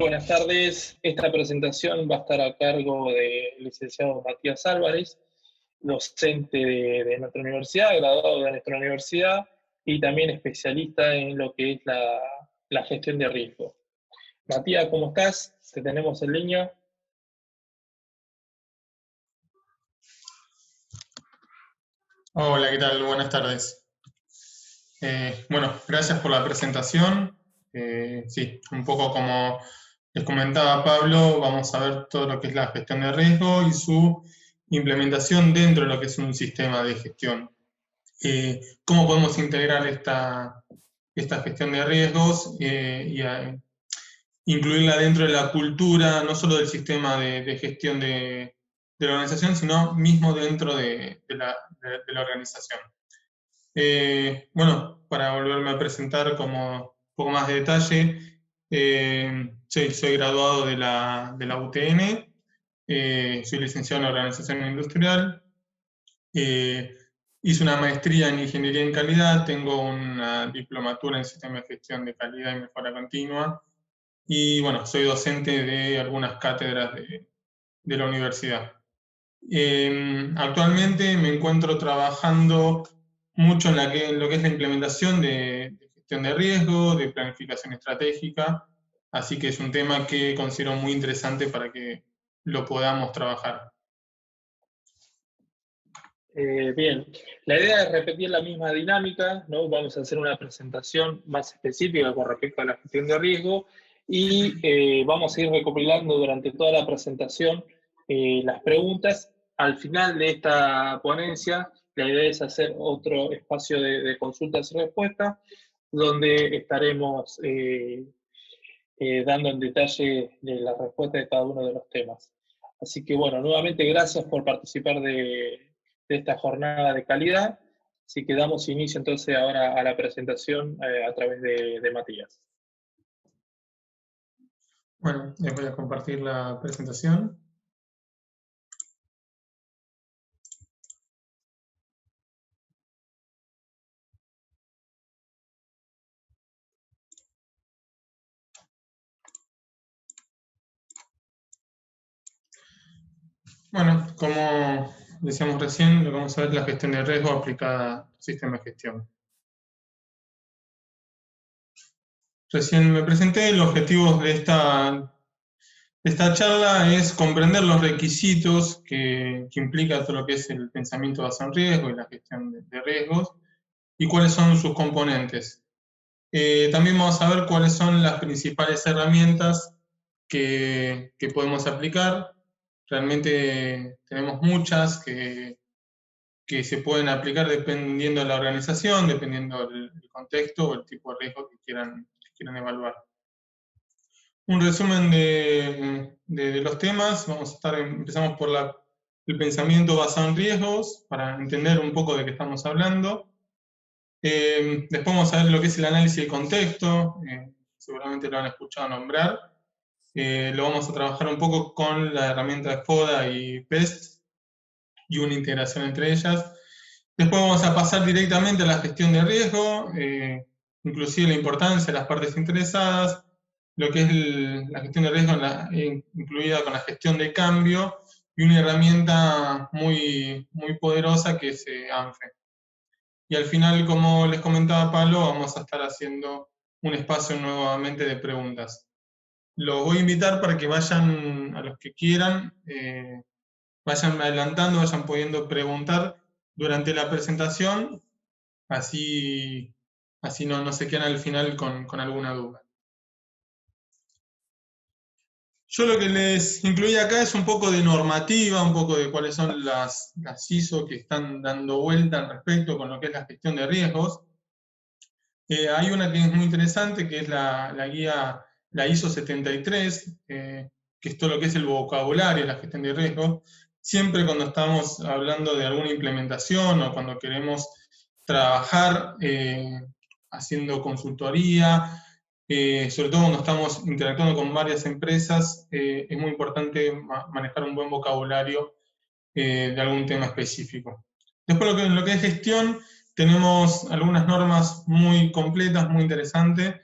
Buenas tardes. Esta presentación va a estar a cargo del licenciado Matías Álvarez, docente de nuestra universidad, graduado de nuestra universidad y también especialista en lo que es la gestión de riesgo. Matías, ¿cómo estás? Te tenemos en línea. Hola, ¿qué tal? Buenas tardes. Bueno, gracias por la presentación. Sí, un poco como les comentaba Pablo, vamos a ver todo lo que es la gestión de riesgo y su implementación dentro de lo que es un sistema de gestión. ¿Cómo podemos integrar esta gestión de riesgos incluirla dentro de la cultura, no solo del sistema de gestión de la organización, sino mismo dentro de la organización? Bueno, para volverme a presentar como un poco más de detalle, soy graduado de la UTN, soy licenciado en Organización Industrial, hice una maestría en Ingeniería en Calidad, tengo una diplomatura en Sistema de Gestión de Calidad y Mejora Continua, y bueno, soy docente de algunas cátedras de la universidad. Actualmente me encuentro trabajando mucho en lo que es la implementación de gestión de riesgo, de planificación estratégica, así que es un tema que considero muy interesante para que lo podamos trabajar. Bien, la idea es repetir la misma dinámica, ¿no? Vamos a hacer una presentación más específica con respecto a la gestión de riesgo y vamos a ir recopilando durante toda la presentación las preguntas. Al final de esta ponencia, la idea es hacer otro espacio de consultas y respuestas, donde estaremos dando en detalle de la respuesta de cada uno de los temas. Así que bueno, nuevamente gracias por participar de esta jornada de calidad. Así que damos inicio entonces ahora a la presentación a través de Matías. Bueno, les voy a compartir la presentación. Bueno, como decíamos recién, lo que vamos a ver es la gestión de riesgo aplicada al sistema de gestión. Recién me presenté, el objetivo de esta charla es comprender los requisitos que implica todo lo que es el pensamiento basado en riesgo y la gestión de riesgos y cuáles son sus componentes. También vamos a ver cuáles son las principales herramientas que podemos aplicar. Realmente tenemos muchas que se pueden aplicar dependiendo de la organización, dependiendo del contexto o el tipo de riesgo que quieran evaluar. Un resumen de los temas. Empezamos por el pensamiento basado en riesgos, para entender un poco de qué estamos hablando. Después vamos a ver lo que es el análisis de contexto, seguramente lo han escuchado nombrar. Lo vamos a trabajar un poco con la herramienta de FODA y PEST, y una integración entre ellas. Después vamos a pasar directamente a la gestión de riesgo, inclusive la importancia de las partes interesadas, lo que es la gestión de riesgo incluida con la gestión de cambio, y una herramienta muy, muy poderosa que es ANFE. Y al final, como les comentaba Pablo, vamos a estar haciendo un espacio nuevamente de preguntas. Los voy a invitar para que vayan, a los que quieran, vayan adelantando, vayan pudiendo preguntar durante la presentación, así no se quedan al final con alguna duda. Yo lo que les incluí acá es un poco de normativa, un poco de cuáles son las ISO que están dando vuelta al respecto con lo que es la gestión de riesgos. Hay una que es muy interesante, que es la guía, la ISO 73, que es todo lo que es el vocabulario de la gestión de riesgos. Siempre cuando estamos hablando de alguna implementación o cuando queremos trabajar haciendo consultoría, sobre todo cuando estamos interactuando con varias empresas, es muy importante manejar un buen vocabulario de algún tema específico. Después lo que es gestión, tenemos algunas normas muy completas, muy interesantes,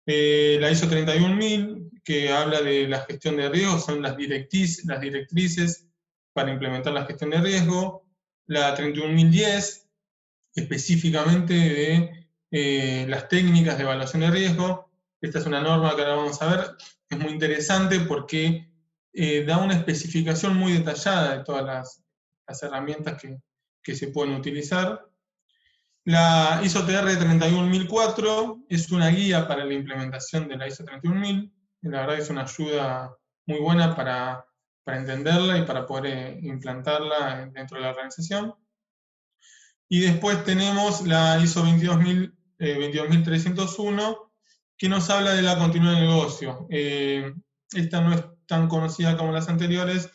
La ISO 31000, que habla de la gestión de riesgos, son las directrices para implementar la gestión de riesgo. La 31010, específicamente de las técnicas de evaluación de riesgo. Esta es una norma que ahora vamos a ver. Es muy interesante porque da una especificación muy detallada de todas las herramientas que se pueden utilizar. La ISO TR 31004 es una guía para la implementación de la ISO 31000. La verdad es una ayuda muy buena para entenderla y para poder implantarla dentro de la organización. Y después tenemos la ISO 22301, que nos habla de la continuidad del negocio. Esta no es tan conocida como las anteriores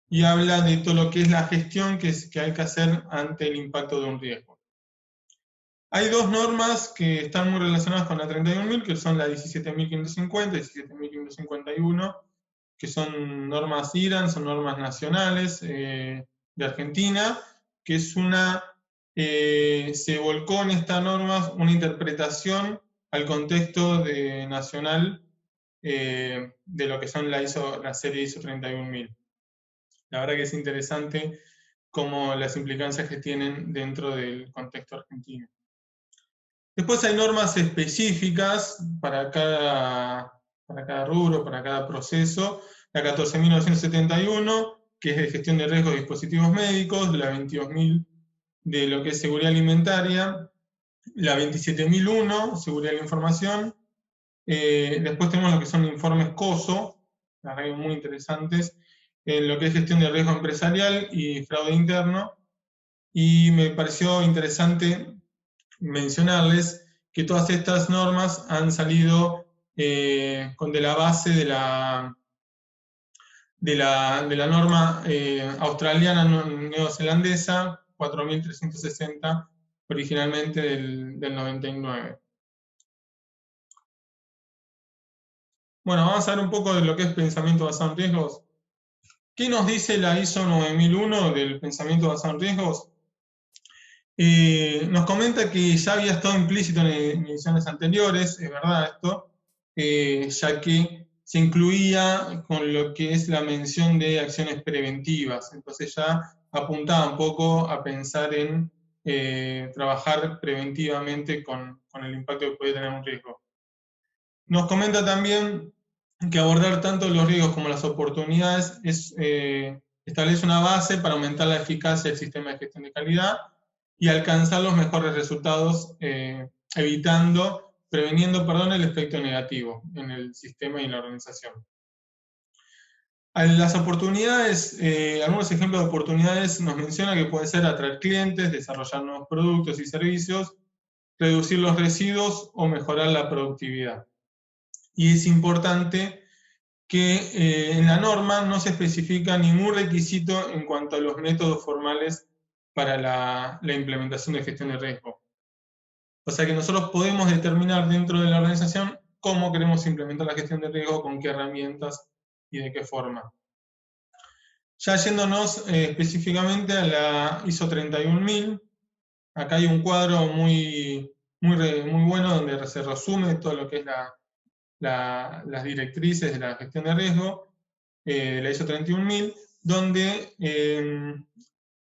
y habla de todo lo que es la gestión que hay que hacer ante el impacto de un riesgo. Hay dos normas que están muy relacionadas con la 31000, que son la 17550 y 17551, que son normas IRAN, son normas nacionales de Argentina, que es se volcó en estas normas una interpretación al contexto nacional de lo que son la serie ISO 31000. La verdad que es interesante como las implicancias que tienen dentro del contexto argentino. Después hay normas específicas para cada rubro, para cada proceso. La 14.971, que es de gestión de riesgos de dispositivos médicos, la 22.000 de lo que es seguridad alimentaria, la 27.001, seguridad de la información. Después tenemos lo que son informes COSO, la verdad que muy interesantes, en lo que es gestión de riesgo empresarial y fraude interno. Y me pareció interesante mencionarles que todas estas normas han salido de la base de la norma australiana neozelandesa 4360, originalmente del 99. Bueno, vamos a ver un poco de lo que es pensamiento basado en riesgos. ¿Qué nos dice la ISO 9001 del pensamiento basado en riesgos? Nos comenta que ya había estado implícito en ediciones anteriores, es verdad esto, ya que se incluía con lo que es la mención de acciones preventivas, entonces ya apuntaba un poco a pensar en trabajar preventivamente con el impacto que puede tener un riesgo. Nos comenta también que abordar tanto los riesgos como las oportunidades establece una base para aumentar la eficacia del sistema de gestión de calidad y alcanzar los mejores resultados, preveniendo el efecto negativo en el sistema y en la organización. Las oportunidades, algunos ejemplos de oportunidades nos menciona que puede ser atraer clientes, desarrollar nuevos productos y servicios, reducir los residuos o mejorar la productividad. Y es importante que en la norma no se especifica ningún requisito en cuanto a los métodos formales para la implementación de gestión de riesgo. O sea que nosotros podemos determinar dentro de la organización cómo queremos implementar la gestión de riesgo, con qué herramientas y de qué forma. Ya yéndonos específicamente a la ISO 31000, acá hay un cuadro muy bueno donde se resume todo lo que es las directrices de la gestión de riesgo, la ISO 31000, donde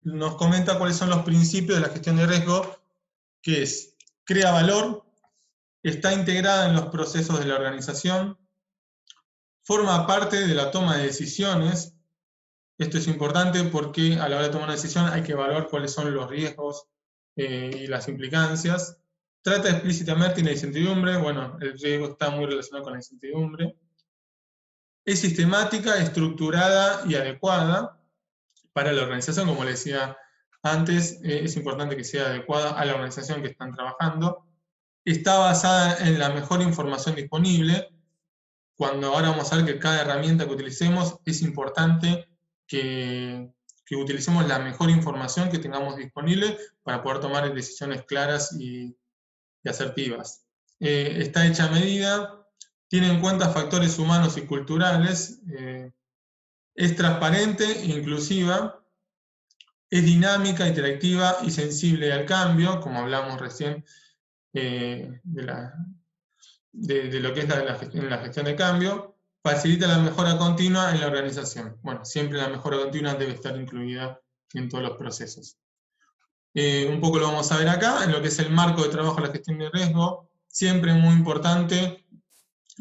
nos comenta cuáles son los principios de la gestión de riesgo, que es: crea valor, está integrada en los procesos de la organización, forma parte de la toma de decisiones. Esto es importante porque a la hora de tomar una decisión hay que evaluar cuáles son los riesgos y las implicancias. Trata explícitamente la incertidumbre. Bueno, el riesgo está muy relacionado con la incertidumbre. Es sistemática, estructurada y adecuada para la organización. Como les decía antes, es importante que sea adecuada a la organización que están trabajando. Está basada en la mejor información disponible. Cuando ahora vamos a ver que cada herramienta que utilicemos, es importante que utilicemos la mejor información que tengamos disponible para poder tomar decisiones claras y asertivas. Está hecha a medida, tiene en cuenta factores humanos y culturales, es transparente e inclusiva, es dinámica, interactiva y sensible al cambio, como hablamos recién de de lo que es la gestión de cambio, facilita la mejora continua en la organización. Bueno, siempre la mejora continua debe estar incluida en todos los procesos. Un poco lo vamos a ver acá, en lo que es el marco de trabajo de la gestión de riesgo, siempre muy importante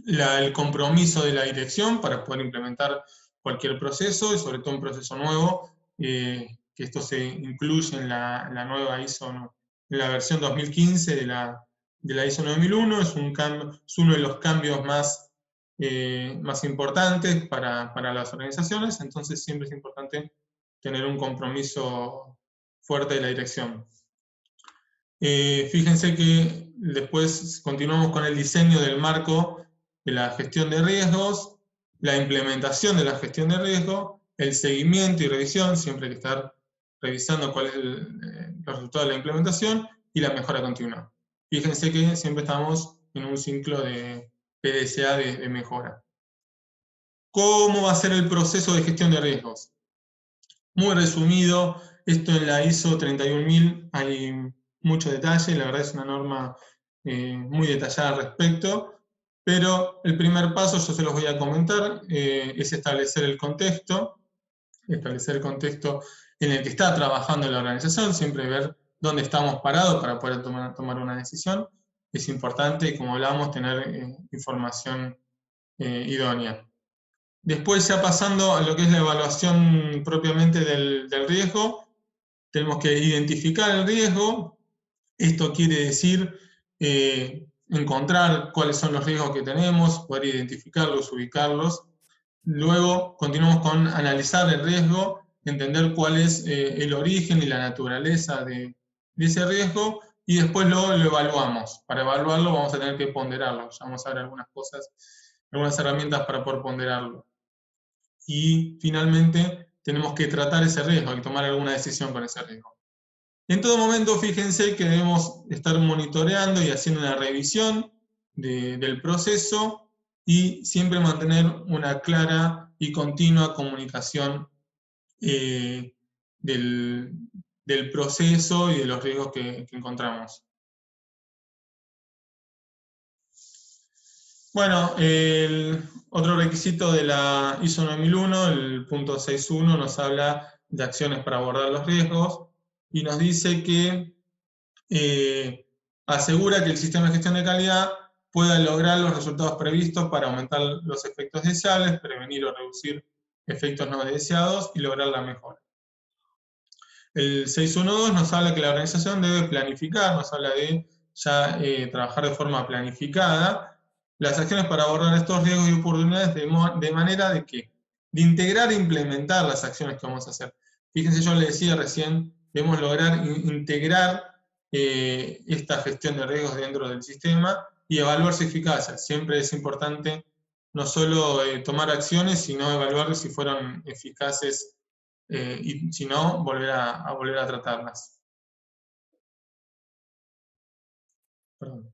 el compromiso de la dirección para poder implementar cualquier proceso, y sobre todo un proceso nuevo, que esto se incluye en la nueva ISO, en la versión 2015 de la ISO 9001, es uno de los cambios más importantes para las organizaciones, entonces siempre es importante tener un compromiso fuerte de la dirección. Fíjense que después continuamos con el diseño del marco de la gestión de riesgos, la implementación de la gestión de riesgo, el seguimiento y revisión, siempre hay que estar revisando cuál es el resultado de la implementación, y la mejora continua. Fíjense que siempre estamos en un ciclo de PDCA de mejora. ¿Cómo va a ser el proceso de gestión de riesgos? Muy resumido, esto en la ISO 31000 hay mucho detalle, la verdad es una norma muy detallada al respecto, pero el primer paso, yo se los voy a comentar, es establecer el contexto en el que está trabajando la organización, siempre ver dónde estamos parados para poder tomar una decisión. Es importante, como hablábamos, tener información idónea. Después, ya pasando a lo que es la evaluación propiamente del riesgo, tenemos que identificar el riesgo. Esto quiere decir encontrar cuáles son los riesgos que tenemos, poder identificarlos, ubicarlos. Luego continuamos con analizar el riesgo, entender cuál es el origen y la naturaleza de ese riesgo, y después lo evaluamos. Para evaluarlo vamos a tener que ponderarlo. Ya vamos a ver algunas cosas, algunas herramientas para poder ponderarlo. Y finalmente tenemos que tratar ese riesgo y tomar alguna decisión con ese riesgo. En todo momento, fíjense que debemos estar monitoreando y haciendo una revisión del proceso, y siempre mantener una clara y continua comunicación del proceso y de los riesgos que encontramos. Bueno, otro requisito de la ISO 9001, el punto 6.1, nos habla de acciones para abordar los riesgos, y nos dice que asegura que el sistema de gestión de calidad pueda lograr los resultados previstos para aumentar los efectos deseables, prevenir o reducir efectos no deseados y lograr la mejora. El 6.1.2 nos habla que la organización debe planificar, nos habla de ya trabajar de forma planificada las acciones para abordar estos riesgos y oportunidades de manera de que de integrar e implementar las acciones que vamos a hacer. Fíjense, yo les decía recién, debemos lograr integrar esta gestión de riesgos dentro del sistema y evaluar su eficacia. Siempre es importante no solo tomar acciones, sino evaluar si fueron eficaces, y si no, volver a tratarlas. Perdón.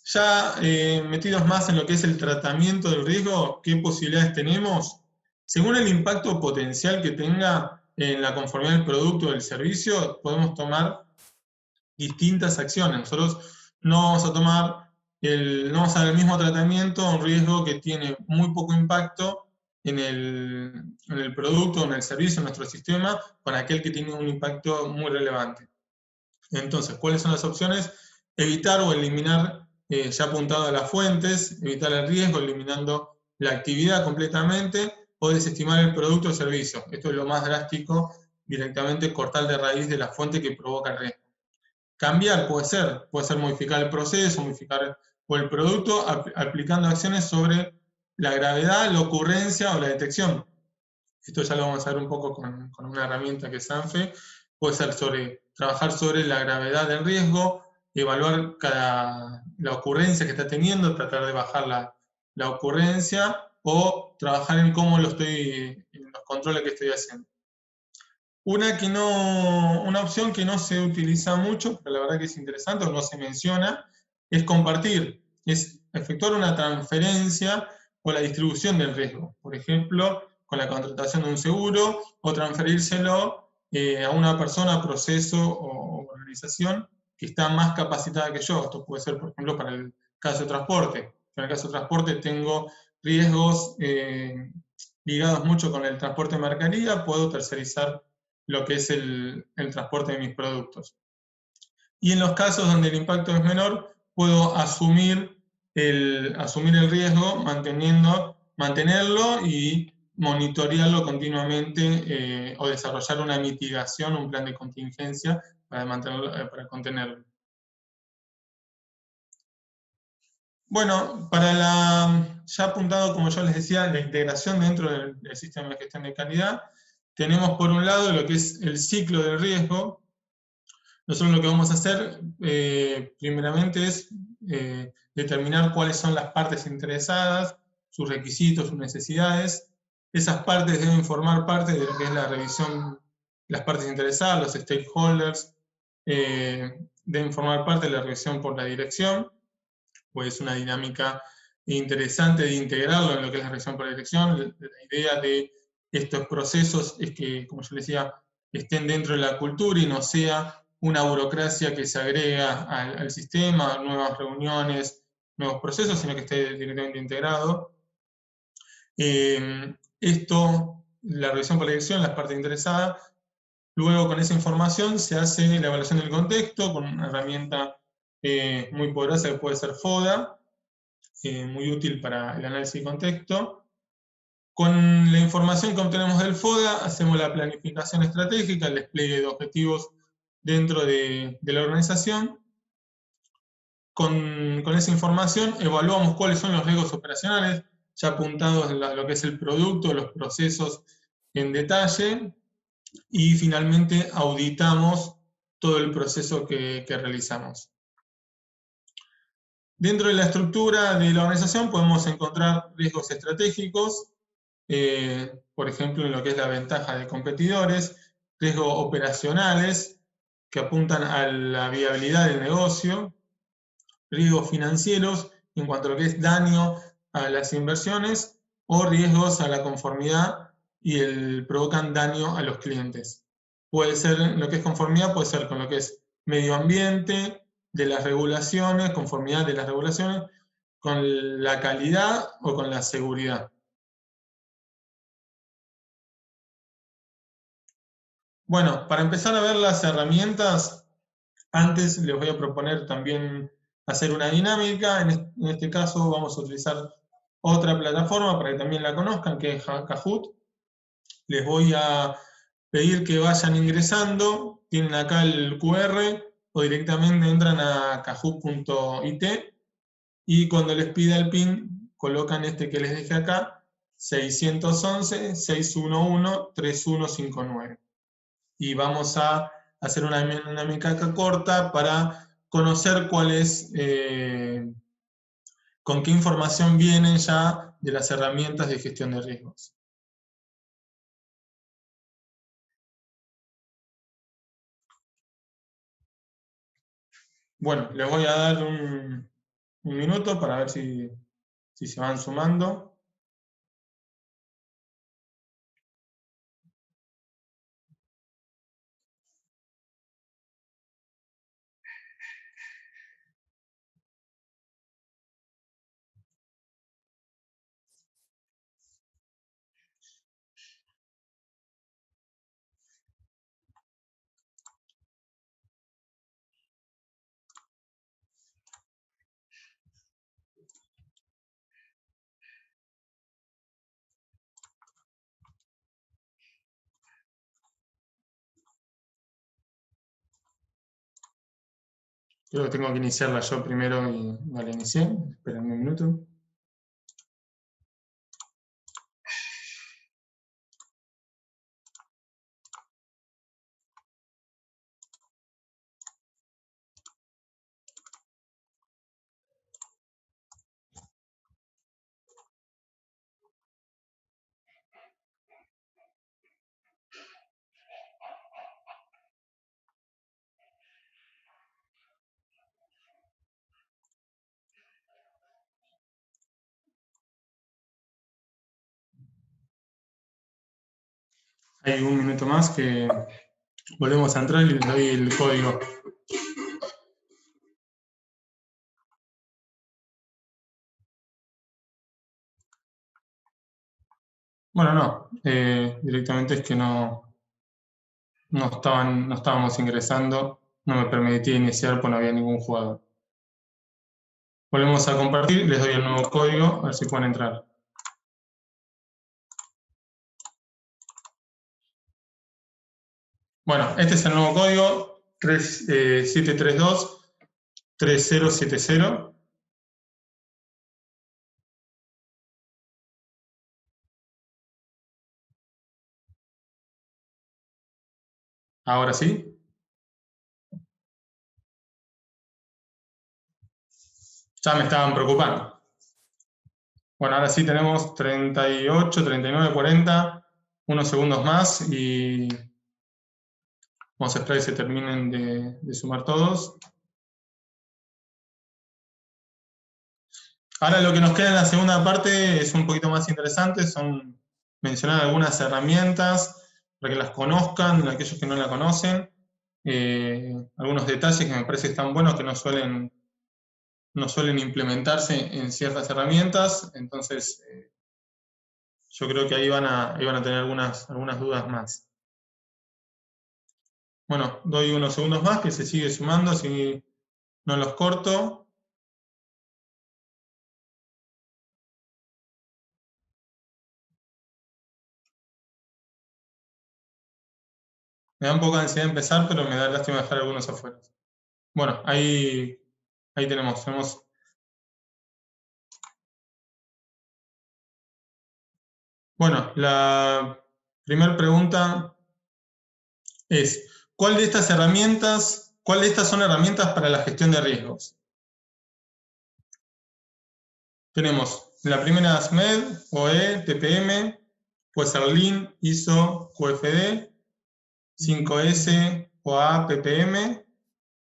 Ya metidos más en lo que es el tratamiento del riesgo, ¿qué posibilidades tenemos? Según el impacto potencial que tenga en la conformidad del producto o del servicio, podemos tomar distintas acciones. Nosotros no vamos a tomar no vamos a dar el mismo tratamiento a un riesgo que tiene muy poco impacto en el producto o en el servicio, en nuestro sistema, con aquel que tiene un impacto muy relevante. Entonces, ¿cuáles son las opciones? Evitar o eliminar, ya apuntado a las fuentes, evitar el riesgo eliminando la actividad completamente, o desestimar el producto o servicio. Esto es lo más drástico, directamente cortar de raíz de la fuente que provoca el riesgo. Cambiar puede ser modificar el proceso, modificar el producto, aplicando acciones sobre la gravedad, la ocurrencia o la detección. Esto ya lo vamos a ver un poco con una herramienta que es ANFE. Puede ser trabajar sobre la gravedad del riesgo, evaluar la ocurrencia que está teniendo, tratar de bajar la ocurrencia, o trabajar en en los controles que estoy haciendo. Una opción que no se utiliza mucho, pero la verdad que es interesante, o no se menciona, es compartir, es efectuar una transferencia o la distribución del riesgo. Por ejemplo, con la contratación de un seguro, o transferírselo a una persona, proceso o organización que está más capacitada que yo. Esto puede ser, por ejemplo, para el caso de transporte. En el caso de transporte tengo riesgos ligados mucho con el transporte de mercadería, puedo tercerizar lo que es el transporte de mis productos. Y en los casos donde el impacto es menor, puedo asumir el riesgo mantenerlo y monitorearlo continuamente o desarrollar una mitigación, un plan de contingencia para contenerlo. Bueno, ya apuntado, como yo les decía, la integración dentro del sistema de gestión de calidad, tenemos por un lado lo que es el ciclo del riesgo. Nosotros lo que vamos a hacer primeramente es determinar cuáles son las partes interesadas, sus requisitos, sus necesidades. Esas partes deben formar parte de lo que es la revisión, las partes interesadas, los stakeholders, deben formar parte de la revisión por la dirección, pues es una dinámica interesante de integrarlo en lo que es la revisión por la dirección. La idea de estos procesos es que, como yo les decía, estén dentro de la cultura y no sea una burocracia que se agrega al sistema, nuevas reuniones, nuevos procesos, sino que esté directamente integrado. La revisión por la dirección, las partes interesadas, luego con esa información se hace la evaluación del contexto con una herramienta muy poderosa que puede ser FODA, muy útil para el análisis de contexto. Con la información que obtenemos del FODA, hacemos la planificación estratégica, el despliegue de objetivos dentro de la organización. Con esa información evaluamos cuáles son los riesgos operacionales, ya apuntados en lo que es el producto, los procesos en detalle, y finalmente auditamos todo el proceso que realizamos. Dentro de la estructura de la organización podemos encontrar riesgos estratégicos, por ejemplo, en lo que es la ventaja de competidores, riesgos operacionales que apuntan a la viabilidad del negocio, riesgos financieros en cuanto a lo que es daño a las inversiones o riesgos a la conformidad y provocan daño a los clientes. Puede ser, lo que es conformidad puede ser con lo que es medio ambiente, de las regulaciones, conformidad de las regulaciones, con la calidad o con la seguridad. Bueno, para empezar a ver las herramientas, antes les voy a proponer también hacer una dinámica. En este caso vamos a utilizar otra plataforma para que también la conozcan, que es Kahoot. Les voy a pedir que vayan ingresando, tienen acá el QR o directamente entran a kahoot.it y cuando les pida el PIN colocan este que les dejé acá, 611-611-3159. Y vamos a hacer una dinámica corta para conocer con qué información vienen ya de las herramientas de gestión de riesgos. Bueno, les voy a dar un minuto para ver si se van sumando. Creo que tengo que iniciarla yo primero y no la inicié. Esperen un minuto. Hay un minuto más que volvemos a entrar y les doy el código. Bueno, no, directamente es que no estábamos ingresando, no me permitía iniciar porque no había ningún jugador. Volvemos a compartir, les doy el nuevo código, a ver si pueden entrar. Bueno, este es el nuevo código, 732-3070. Ahora sí. Ya me estaban preocupando. Bueno, ahora sí tenemos 38, 39, 40, unos segundos más y vamos a esperar que se terminen de sumar todos. Ahora lo que nos queda en la segunda parte es un poquito más interesante, son mencionar algunas herramientas para que las conozcan, aquellos que no la conocen, algunos detalles que me parece que están buenos que no suelen implementarse en ciertas herramientas, entonces yo creo que ahí van a tener algunas dudas más. Bueno, doy unos segundos más que se sigue sumando, así no los corto. Me da un poco de ansiedad empezar, pero me da lástima dejar algunos afuera. Bueno, ahí tenemos. Bueno, la primera pregunta es, ¿cuál de estas son herramientas para la gestión de riesgos? Tenemos la primera SMED, OE, TPM, puede ser Lean, ISO, QFD, 5S, OA, PPM,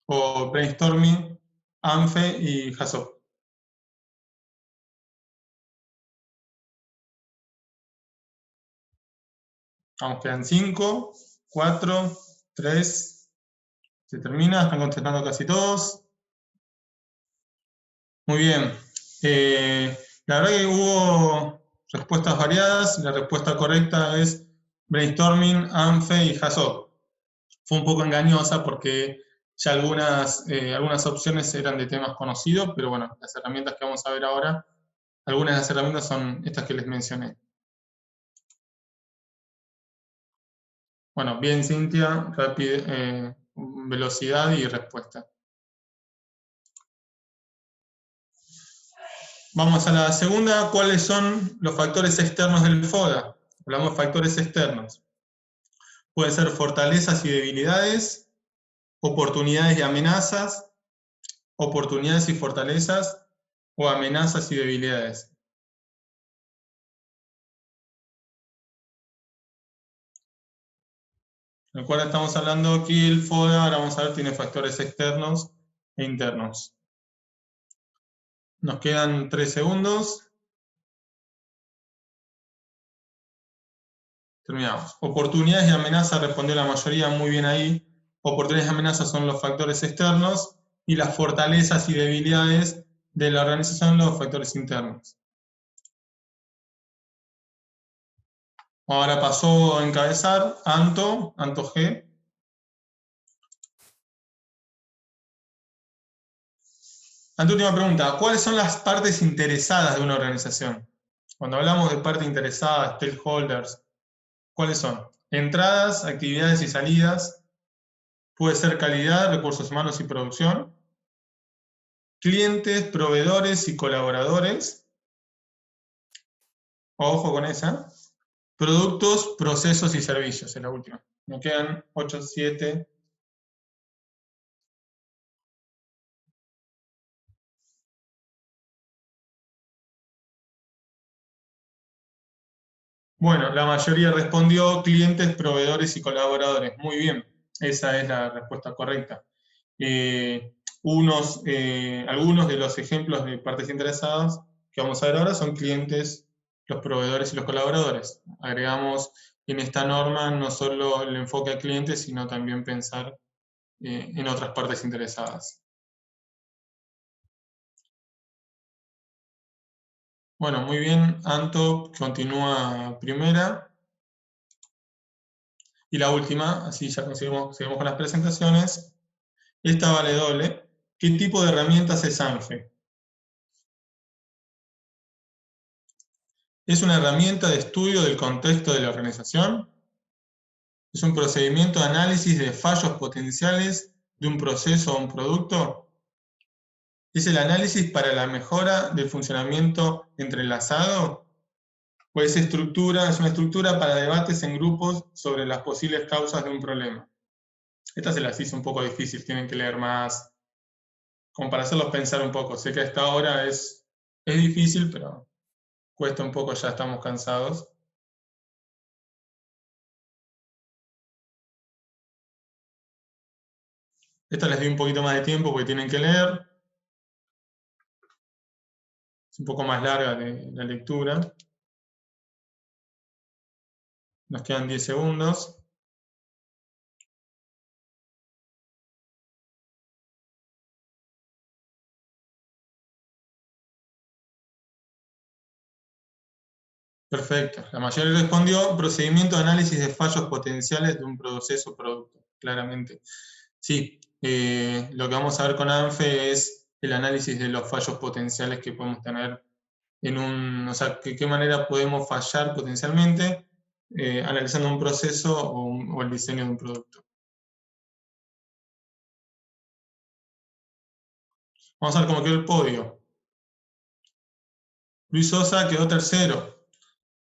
o Brainstorming, ANFE y HASOP. Vamos, quedan 5, 4, 3, se termina, están contestando casi todos. Muy bien. La verdad que hubo respuestas variadas, la respuesta correcta es Brainstorming, ANFE y HASOP. Fue un poco engañosa porque ya algunas opciones eran de temas conocidos, pero bueno, las herramientas que vamos a ver ahora, algunas de las herramientas son estas que les mencioné. Bueno, bien, Cintia, velocidad y respuesta. Vamos a la segunda, ¿cuáles son los factores externos del FODA? Hablamos de factores externos. Pueden ser fortalezas y debilidades, oportunidades y amenazas, oportunidades y fortalezas, o amenazas y debilidades. Recuerda, estamos hablando aquí el FODA, ahora vamos a ver, tiene factores externos e internos. Nos quedan 3 segundos. Terminamos. Oportunidades y amenazas, respondió la mayoría, muy bien ahí. Oportunidades y amenazas son los factores externos y las fortalezas y debilidades de la organización los factores internos. Ahora pasó a encabezar Anto G. Última pregunta, ¿cuáles son las partes interesadas de una organización? Cuando hablamos de parte interesada, stakeholders, ¿cuáles son? Entradas, actividades y salidas, puede ser calidad, recursos humanos y producción, clientes, proveedores y colaboradores, ojo con esa, productos, procesos y servicios, es la última. Me quedan 8, 7. Bueno, la mayoría respondió clientes, proveedores y colaboradores. Muy bien, esa es la respuesta correcta. Algunos de los ejemplos de partes interesadas que vamos a ver ahora son clientes, los proveedores y los colaboradores. Agregamos en esta norma no solo el enfoque a clientes, sino también pensar en otras partes interesadas. Bueno, muy bien, Anto continúa primera. Y la última, así ya seguimos con las presentaciones. Esta vale doble. ¿Qué tipo de herramientas es ANFE? ¿Es una herramienta de estudio del contexto de la organización? ¿Es un procedimiento de análisis de fallos potenciales de un proceso o un producto? ¿Es el análisis para la mejora del funcionamiento entrelazado? ¿O es una estructura para debates en grupos sobre las posibles causas de un problema? Esta se las hice un poco difícil, tienen que leer más, como para hacerlos pensar un poco. Sé que a esta hora es difícil, pero cuesta un poco, ya estamos cansados. Esta les di un poquito más de tiempo porque tienen que leer. Es un poco más larga la lectura. Nos quedan 10 segundos. Perfecto. La mayoría respondió procedimiento de análisis de fallos potenciales de un proceso o producto, claramente. Sí, lo que vamos a ver con ANFE es el análisis de los fallos potenciales que podemos tener o sea, qué manera podemos fallar potencialmente analizando un proceso o el diseño de un producto. Vamos a ver cómo quedó el podio. Luis Sosa quedó tercero.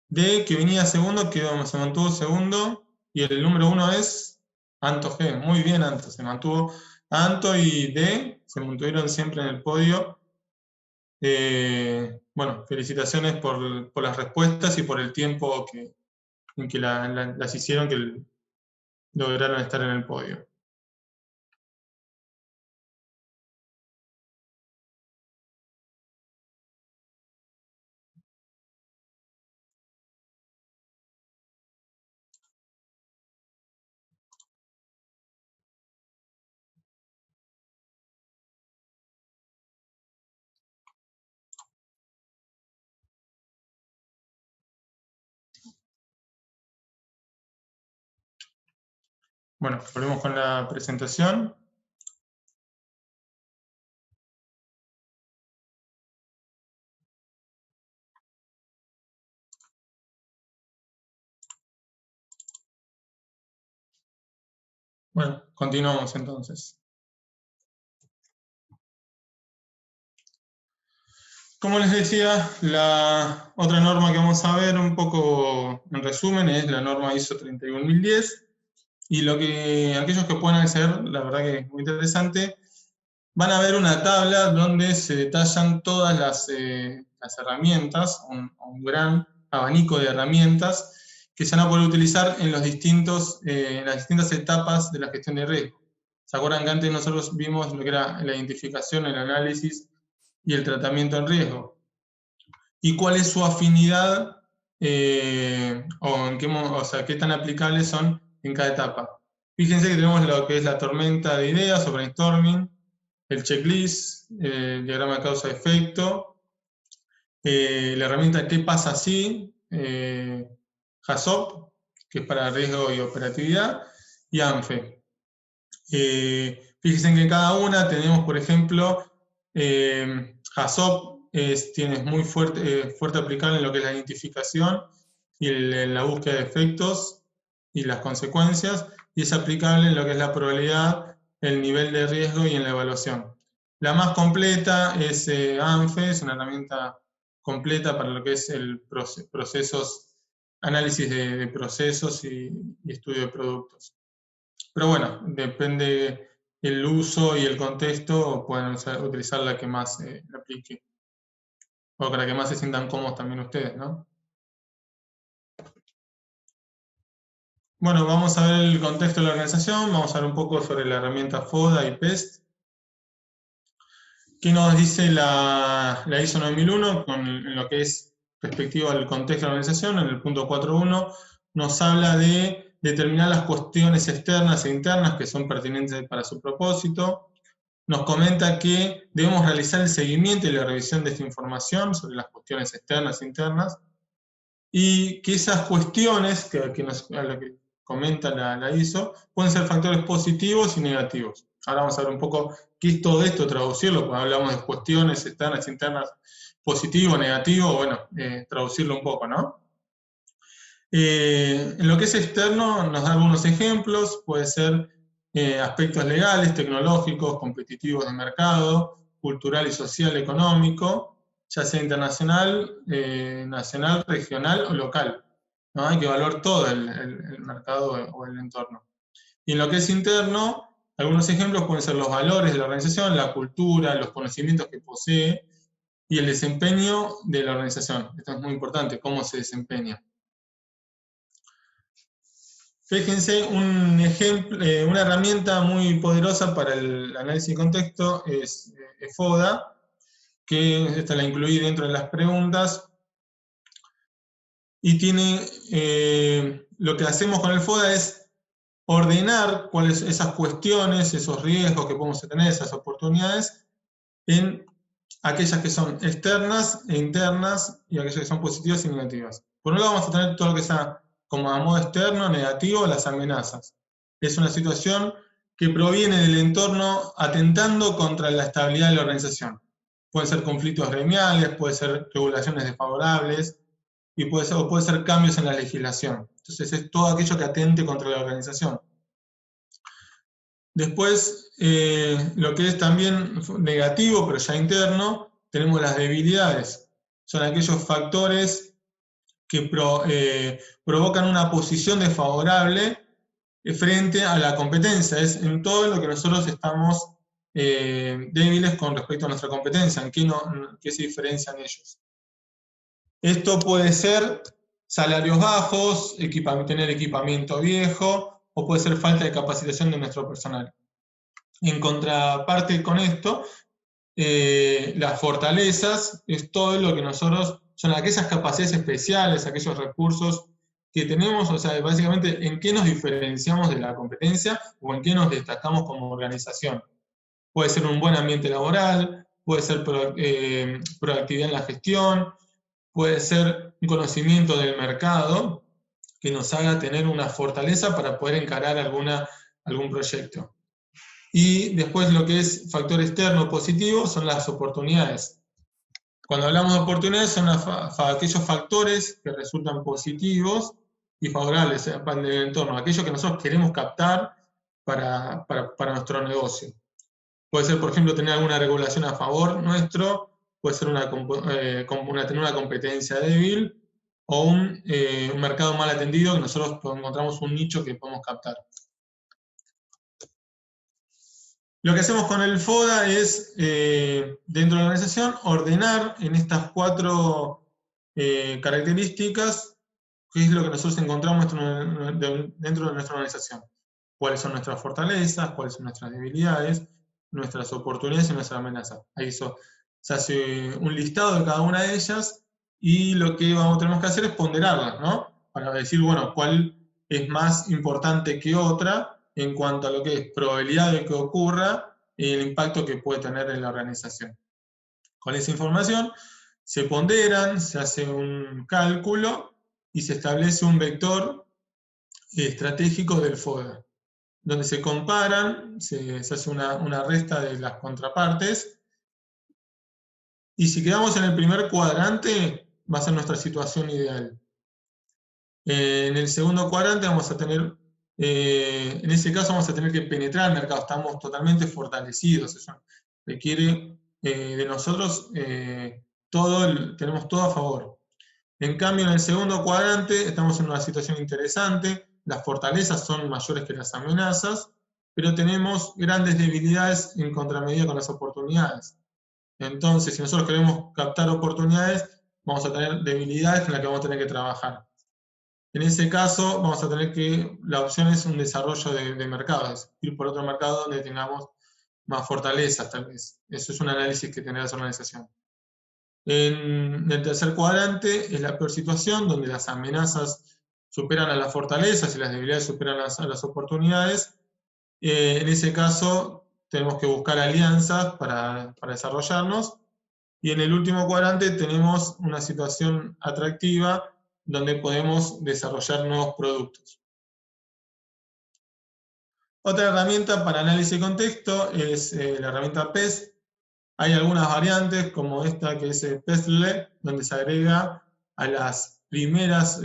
D, que venía segundo, se mantuvo segundo. Y el número 1 es Anto G. Muy bien, Anto. Se mantuvo. Anto y D se mantuvieron siempre en el podio. Bueno, felicitaciones por las respuestas y por el tiempo en que las hicieron, que lograron estar en el podio. Bueno, volvemos con la presentación. Bueno, continuamos entonces. Como les decía, la otra norma que vamos a ver un poco en resumen es la norma ISO 31010. Y aquellos que puedan acceder, la verdad que es muy interesante, van a ver una tabla donde se detallan todas las herramientas, un gran abanico de herramientas que se van a poder utilizar en las distintas etapas de la gestión de riesgo. ¿Se acuerdan que antes nosotros vimos lo que era la identificación, el análisis y el tratamiento en riesgo? ¿Y cuál es su afinidad qué tan aplicables son en cada etapa? Fíjense que tenemos lo que es la tormenta de ideas o brainstorming, el checklist, el diagrama de causa-efecto, la herramienta ¿qué pasa si? HACCP, que es para riesgo y operatividad, y ANFE. Fíjense que en cada una tenemos, por ejemplo, HACCP tiene muy fuerte aplicable en lo que es la identificación y la búsqueda de efectos y las consecuencias, y es aplicable en lo que es la probabilidad, el nivel de riesgo y en la evaluación. La más completa es ANFE, es una herramienta completa para lo que es el análisis de procesos y estudio de productos. Pero bueno, depende el uso y el contexto, pueden utilizar la que más le aplique. O con la que más se sientan cómodos también ustedes, ¿no? Bueno, vamos a ver el contexto de la organización, vamos a ver un poco sobre la herramienta FODA y PEST. ¿Qué nos dice la ISO 9001 en lo que es respectivo al contexto de la organización? En el punto 4.1 nos habla de determinar las cuestiones externas e internas que son pertinentes para su propósito. nos comenta que debemos realizar el seguimiento y la revisión de esta información sobre las cuestiones externas e internas, y que esas cuestiones a lo que comenta la ISO pueden ser factores positivos y negativos. Ahora vamos a ver un poco qué es todo esto, traducirlo, cuando hablamos de cuestiones externas e internas, positivo, negativo, bueno, traducirlo un poco, ¿no? En lo que es externo nos da algunos ejemplos, puede ser aspectos legales, tecnológicos, competitivos de mercado, cultural y social, económico, ya sea internacional, nacional, regional o local, ¿no? Hay que evaluar todo el mercado o el entorno. Y en lo que es interno, algunos ejemplos pueden ser los valores de la organización, la cultura, los conocimientos que posee y el desempeño de la organización. Esto es muy importante, cómo se desempeña. Fíjense, un ejemplo, una herramienta muy poderosa para el análisis de contexto es FODA, que esta la incluí dentro de las preguntas, y tiene, lo que hacemos con el FODA es ordenar cuáles esas cuestiones, esos riesgos que podemos tener, esas oportunidades, en aquellas que son externas e internas y aquellas que son positivas y negativas. Por un lado vamos a tener todo lo que sea como a modo externo, negativo, las amenazas. Es una situación que proviene del entorno atentando contra la estabilidad de la organización. Pueden ser conflictos gremiales, puede ser regulaciones desfavorables, y puede ser cambios en la legislación. Entonces es todo aquello que atente contra la organización. Después, lo que es también negativo, pero ya interno, tenemos las debilidades. Son aquellos factores que provocan una posición desfavorable frente a la competencia. Es en todo lo que nosotros estamos débiles con respecto a nuestra competencia, en qué se diferencian ellos. Esto puede ser salarios bajos, tener equipamiento viejo, o puede ser falta de capacitación de nuestro personal. En contraparte con esto, las fortalezas es todo lo que nosotros, son aquellas capacidades especiales, aquellos recursos que tenemos, o sea, básicamente en qué nos diferenciamos de la competencia o en qué nos destacamos como organización. Puede ser un buen ambiente laboral, puede ser proactividad en la gestión, puede ser un conocimiento del mercado que nos haga tener una fortaleza para poder encarar algún proyecto. Y después lo que es factor externo positivo son las oportunidades. Cuando hablamos de oportunidades son aquellos factores que resultan positivos y favorables para el entorno, aquellos que nosotros queremos captar para nuestro negocio. Puede ser, por ejemplo, tener alguna regulación a favor nuestro, puede ser tener una competencia débil o un mercado mal atendido que nosotros encontramos un nicho que podemos captar. Lo que hacemos con el FODA es, dentro de la organización, ordenar en estas 4 características qué es lo que nosotros encontramos dentro de nuestra organización. Cuáles son nuestras fortalezas, cuáles son nuestras debilidades, nuestras oportunidades y nuestras amenazas. Ahí se hace un listado de cada una de ellas y lo que tenemos que hacer es ponderarlas, ¿no? Para decir, bueno, cuál es más importante que otra en cuanto a lo que es probabilidad de que ocurra y el impacto que puede tener en la organización. Con esa información se ponderan, se hace un cálculo y se establece un vector estratégico del FODA, donde se comparan, se hace una resta de las contrapartes, y si quedamos en el primer cuadrante, va a ser nuestra situación ideal. En el segundo cuadrante vamos a tener, en ese caso vamos a tener que penetrar el mercado, estamos totalmente fortalecidos, eso requiere de nosotros, tenemos todo a favor. En cambio, en el segundo cuadrante estamos en una situación interesante, las fortalezas son mayores que las amenazas, pero tenemos grandes debilidades en contramedida con las oportunidades. Entonces, si nosotros queremos captar oportunidades, vamos a tener debilidades en las que vamos a tener que trabajar. En ese caso, vamos a tener la opción es un desarrollo de mercados, ir por otro mercado donde tengamos más fortalezas, tal vez. Eso es un análisis que tendrá esa organización. En el tercer cuadrante es la peor situación, donde las amenazas superan a las fortalezas y las debilidades superan a las oportunidades. En ese caso, tenemos que buscar alianzas para desarrollarnos. Y en el último cuadrante tenemos una situación atractiva donde podemos desarrollar nuevos productos. Otra herramienta para análisis de contexto es la herramienta PES. Hay algunas variantes, como esta que es PESLE, donde se agrega a las primeras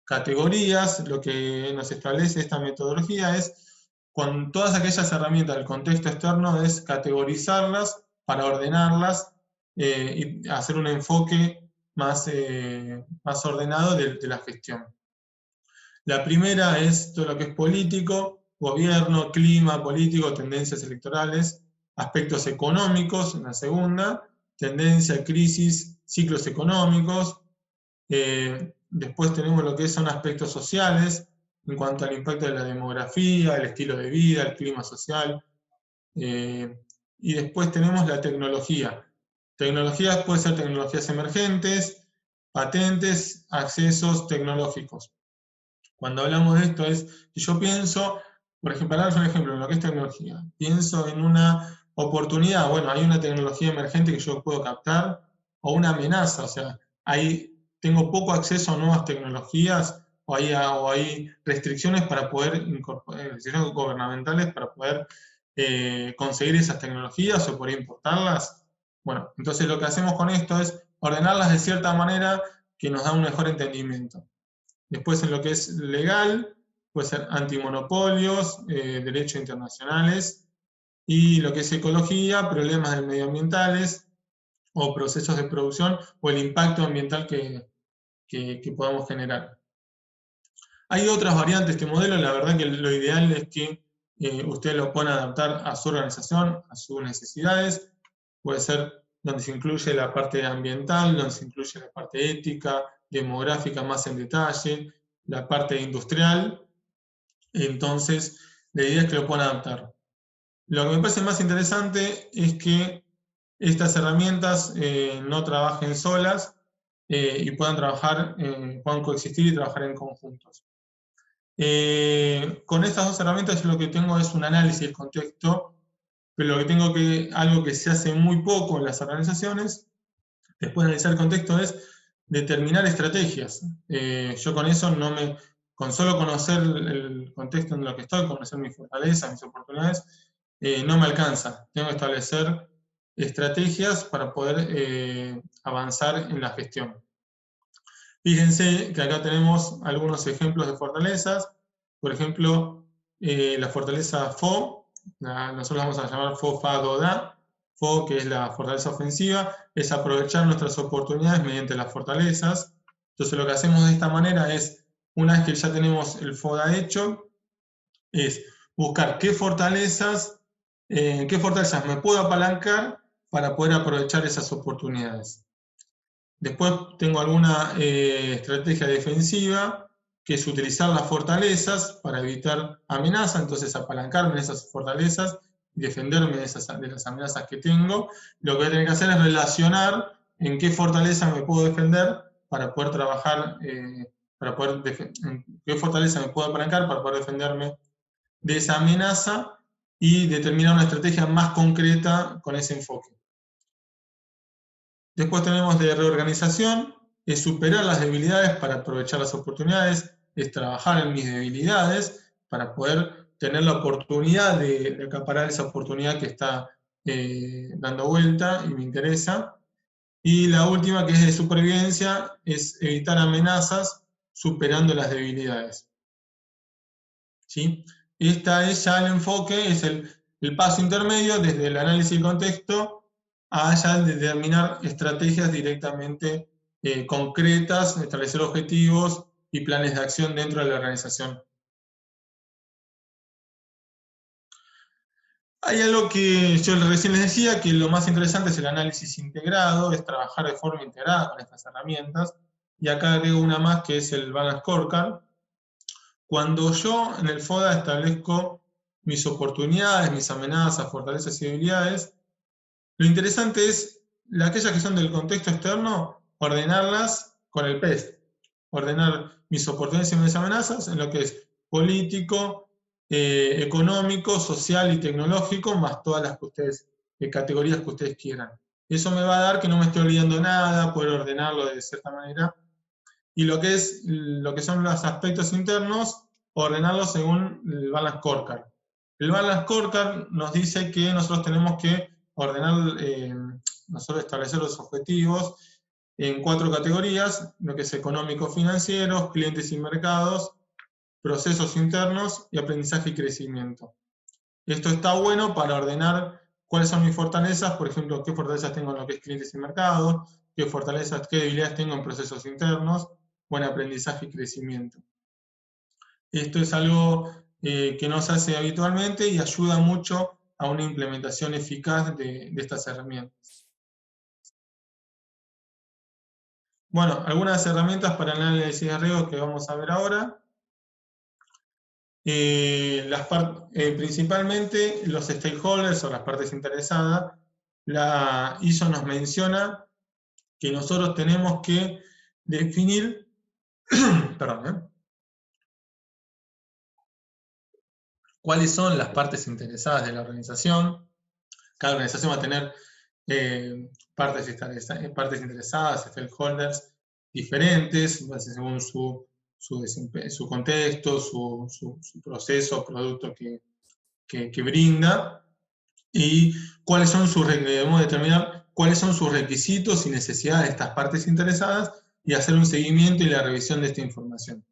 categorías. Lo que nos establece esta metodología es, con todas aquellas herramientas del contexto externo, es categorizarlas para ordenarlas y hacer un enfoque más ordenado de la gestión. La primera es todo lo que es político, gobierno, clima político, tendencias electorales, aspectos económicos en la segunda, tendencia, crisis, ciclos económicos. Después tenemos lo que son aspectos sociales, en cuanto al impacto de la demografía, el estilo de vida, el clima social. Y después tenemos la tecnología. Tecnologías pueden ser tecnologías emergentes, patentes, accesos tecnológicos. Cuando hablamos de esto es que yo pienso, por ejemplo, para dar un ejemplo en lo que es tecnología, pienso en una oportunidad, bueno, hay una tecnología emergente que yo puedo captar, o una amenaza, o sea, tengo poco acceso a nuevas tecnologías, o hay restricciones para poder incorporar, restricciones gubernamentales para poder conseguir esas tecnologías o poder importarlas. Bueno, entonces lo que hacemos con esto es ordenarlas de cierta manera que nos da un mejor entendimiento. Después en lo que es legal, puede ser antimonopolios, derechos internacionales, y lo que es ecología, problemas medioambientales o procesos de producción o el impacto ambiental que podamos generar. Hay otras variantes de este modelo, la verdad que lo ideal es que ustedes lo puedan adaptar a su organización, a sus necesidades. Puede ser donde se incluye la parte ambiental, donde se incluye la parte ética, demográfica más en detalle, la parte industrial. Entonces, la idea es que lo puedan adaptar. Lo que me parece más interesante es que estas herramientas no trabajen solas y puedan puedan coexistir y trabajar en conjuntos. Con estas dos herramientas lo que tengo es un análisis del contexto, pero lo que tengo algo que se hace muy poco en las organizaciones, después de analizar el contexto, es determinar estrategias. Yo con eso con solo conocer el contexto en lo que estoy, conocer mis fortalezas, mis oportunidades, no me alcanza. Tengo que establecer estrategias para poder avanzar en la gestión. Fíjense que acá tenemos algunos ejemplos de fortalezas. Por ejemplo, la fortaleza FO, nosotros vamos a llamar FO-FA-DO-DA. FO, que es la fortaleza ofensiva, es aprovechar nuestras oportunidades mediante las fortalezas. Entonces lo que hacemos de esta manera es, una vez que ya tenemos el FODA hecho, es buscar qué fortalezas me puedo apalancar para poder aprovechar esas oportunidades. Después tengo alguna estrategia defensiva, que es utilizar las fortalezas para evitar amenazas, entonces apalancarme en esas fortalezas y defenderme de las amenazas que tengo. Lo que voy a tener que hacer es relacionar en qué fortaleza me puedo defender para poder trabajar, en qué fortaleza me puedo apalancar para poder defenderme de esa amenaza y determinar una estrategia más concreta con ese enfoque. Después tenemos de reorganización, es superar las debilidades para aprovechar las oportunidades, es trabajar en mis debilidades para poder tener la oportunidad de acaparar esa oportunidad que está dando vuelta y me interesa. Y la última, que es de supervivencia, es evitar amenazas superando las debilidades. ¿Sí? Esta es ya el enfoque, es el paso intermedio desde el análisis del contexto a ya determinar estrategias directamente concretas, establecer objetivos y planes de acción dentro de la organización. Hay algo que yo recién les decía, que lo más interesante es el análisis integrado, es trabajar de forma integrada con estas herramientas, y acá agrego una más que es el Balance Scorecard. Cuando yo en el FODA establezco mis oportunidades, mis amenazas, fortalezas y debilidades, lo interesante es aquellas que son del contexto externo, ordenarlas con el PES. Ordenar mis oportunidades y mis amenazas en lo que es político, económico, social y tecnológico, más todas las categorías que ustedes quieran. Eso me va a dar que no me esté olvidando nada, poder ordenarlo de cierta manera. Y lo que son los aspectos internos, ordenarlos según el Balance Scorecard. El Balance Scorecard nos dice que nosotros tenemos que ordenar, nosotros establecer los objetivos en 4 categorías, lo que es económico-financieros, clientes y mercados, procesos internos y aprendizaje y crecimiento. Esto está bueno para ordenar cuáles son mis fortalezas, por ejemplo, qué fortalezas tengo en lo que es clientes y mercados, qué debilidades tengo en procesos internos, buen aprendizaje y crecimiento. Esto es algo que no se hace habitualmente y ayuda mucho a una implementación eficaz de estas herramientas. Bueno, algunas herramientas para el análisis de riesgo que vamos a ver ahora. Principalmente los stakeholders o las partes interesadas, la ISO nos menciona que nosotros tenemos que definir, perdón, cuáles son las partes interesadas de la organización. Cada organización va a tener partes interesadas, stakeholders diferentes, según su contexto, su proceso, producto que brinda, y debemos determinar cuáles son sus requisitos y necesidades de estas partes interesadas y hacer un seguimiento y la revisión de esta información.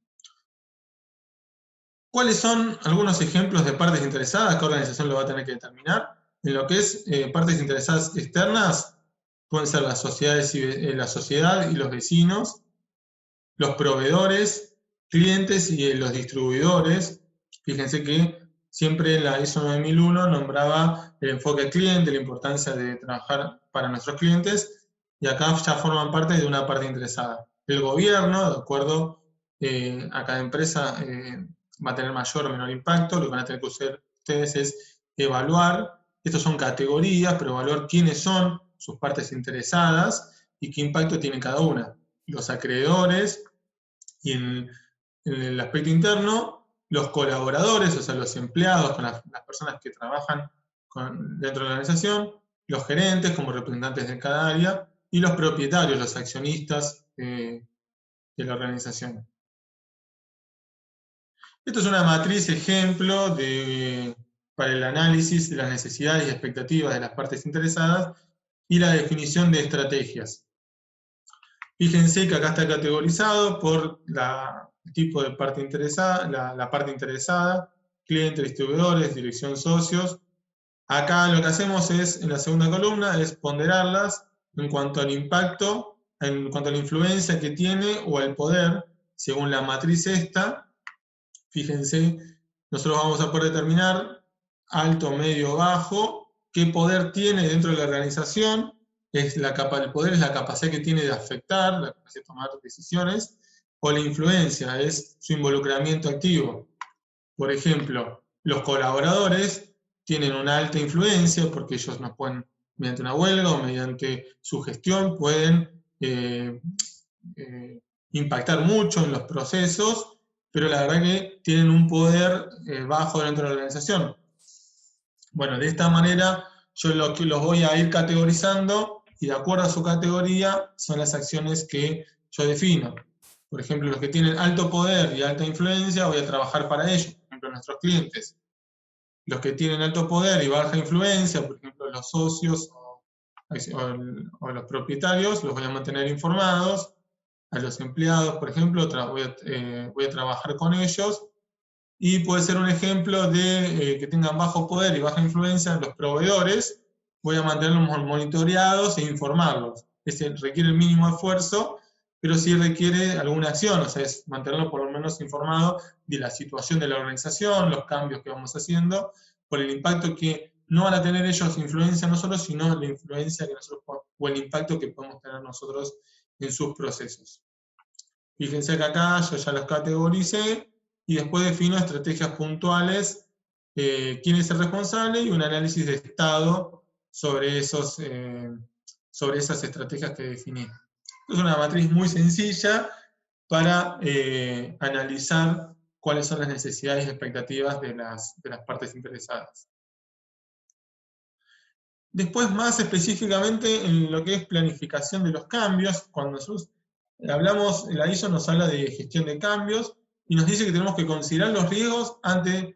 ¿Cuáles son algunos ejemplos de partes interesadas? ¿Qué organización lo va a tener que determinar? En lo que es partes interesadas externas, pueden ser la sociedad y los vecinos, los proveedores, clientes y los distribuidores. Fíjense que siempre la ISO 9001 nombraba el enfoque cliente, la importancia de trabajar para nuestros clientes, y acá ya forman parte de una parte interesada. El gobierno, de acuerdo a cada empresa, va a tener mayor o menor impacto. Lo que van a tener que hacer ustedes es evaluar, estas son categorías, pero evaluar quiénes son sus partes interesadas y qué impacto tiene cada una. Los acreedores, y en el aspecto interno, los colaboradores, o sea, los empleados, con las personas que trabajan dentro de la organización, los gerentes como representantes de cada área, y los propietarios, los accionistas de la organización. Esto es una matriz ejemplo para el análisis de las necesidades y expectativas de las partes interesadas y la definición de estrategias. Fíjense que acá está categorizado por el tipo de parte interesada, la parte interesada, clientes, distribuidores, dirección, socios. Acá lo que hacemos es, en la segunda columna, es ponderarlas en cuanto al impacto, en cuanto a la influencia que tiene o al poder, según la matriz esta. Fíjense, nosotros vamos a poder determinar alto, medio, bajo, qué poder tiene dentro de la organización. El poder es la capacidad que tiene de afectar, la capacidad de tomar decisiones, o la influencia es su involucramiento activo. Por ejemplo, los colaboradores tienen una alta influencia porque ellos nos pueden, mediante una huelga o mediante su gestión, pueden impactar mucho en los procesos, pero la verdad que tienen un poder bajo dentro de la organización. Bueno, de esta manera yo los voy a ir categorizando y de acuerdo a su categoría son las acciones que yo defino. Por ejemplo, los que tienen alto poder y alta influencia, voy a trabajar para ellos, por ejemplo, nuestros clientes. Los que tienen alto poder y baja influencia, por ejemplo, los socios o los propietarios, los voy a mantener informados. A los empleados, por ejemplo, voy a trabajar con ellos. Y puede ser un ejemplo de que tengan bajo poder y baja influencia los proveedores. Voy a mantenerlos monitoreados e informarlos. Requiere el mínimo esfuerzo, pero sí requiere alguna acción, o sea, es mantenerlos por lo menos informados de la situación de la organización, los cambios que vamos haciendo, por el impacto que no van a tener ellos influencia nosotros, sino la influencia que nosotros, o el impacto que podemos tener nosotros en sus procesos. Fíjense que acá yo ya los categoricé y después defino estrategias puntuales, quién es el responsable y un análisis de estado sobre esas estrategias que definí. Es una matriz muy sencilla para analizar cuáles son las necesidades y expectativas de las partes interesadas. Después, más específicamente, en lo que es planificación de los cambios, cuando nosotros hablamos, la ISO nos habla de gestión de cambios y nos dice que tenemos que considerar los riesgos ante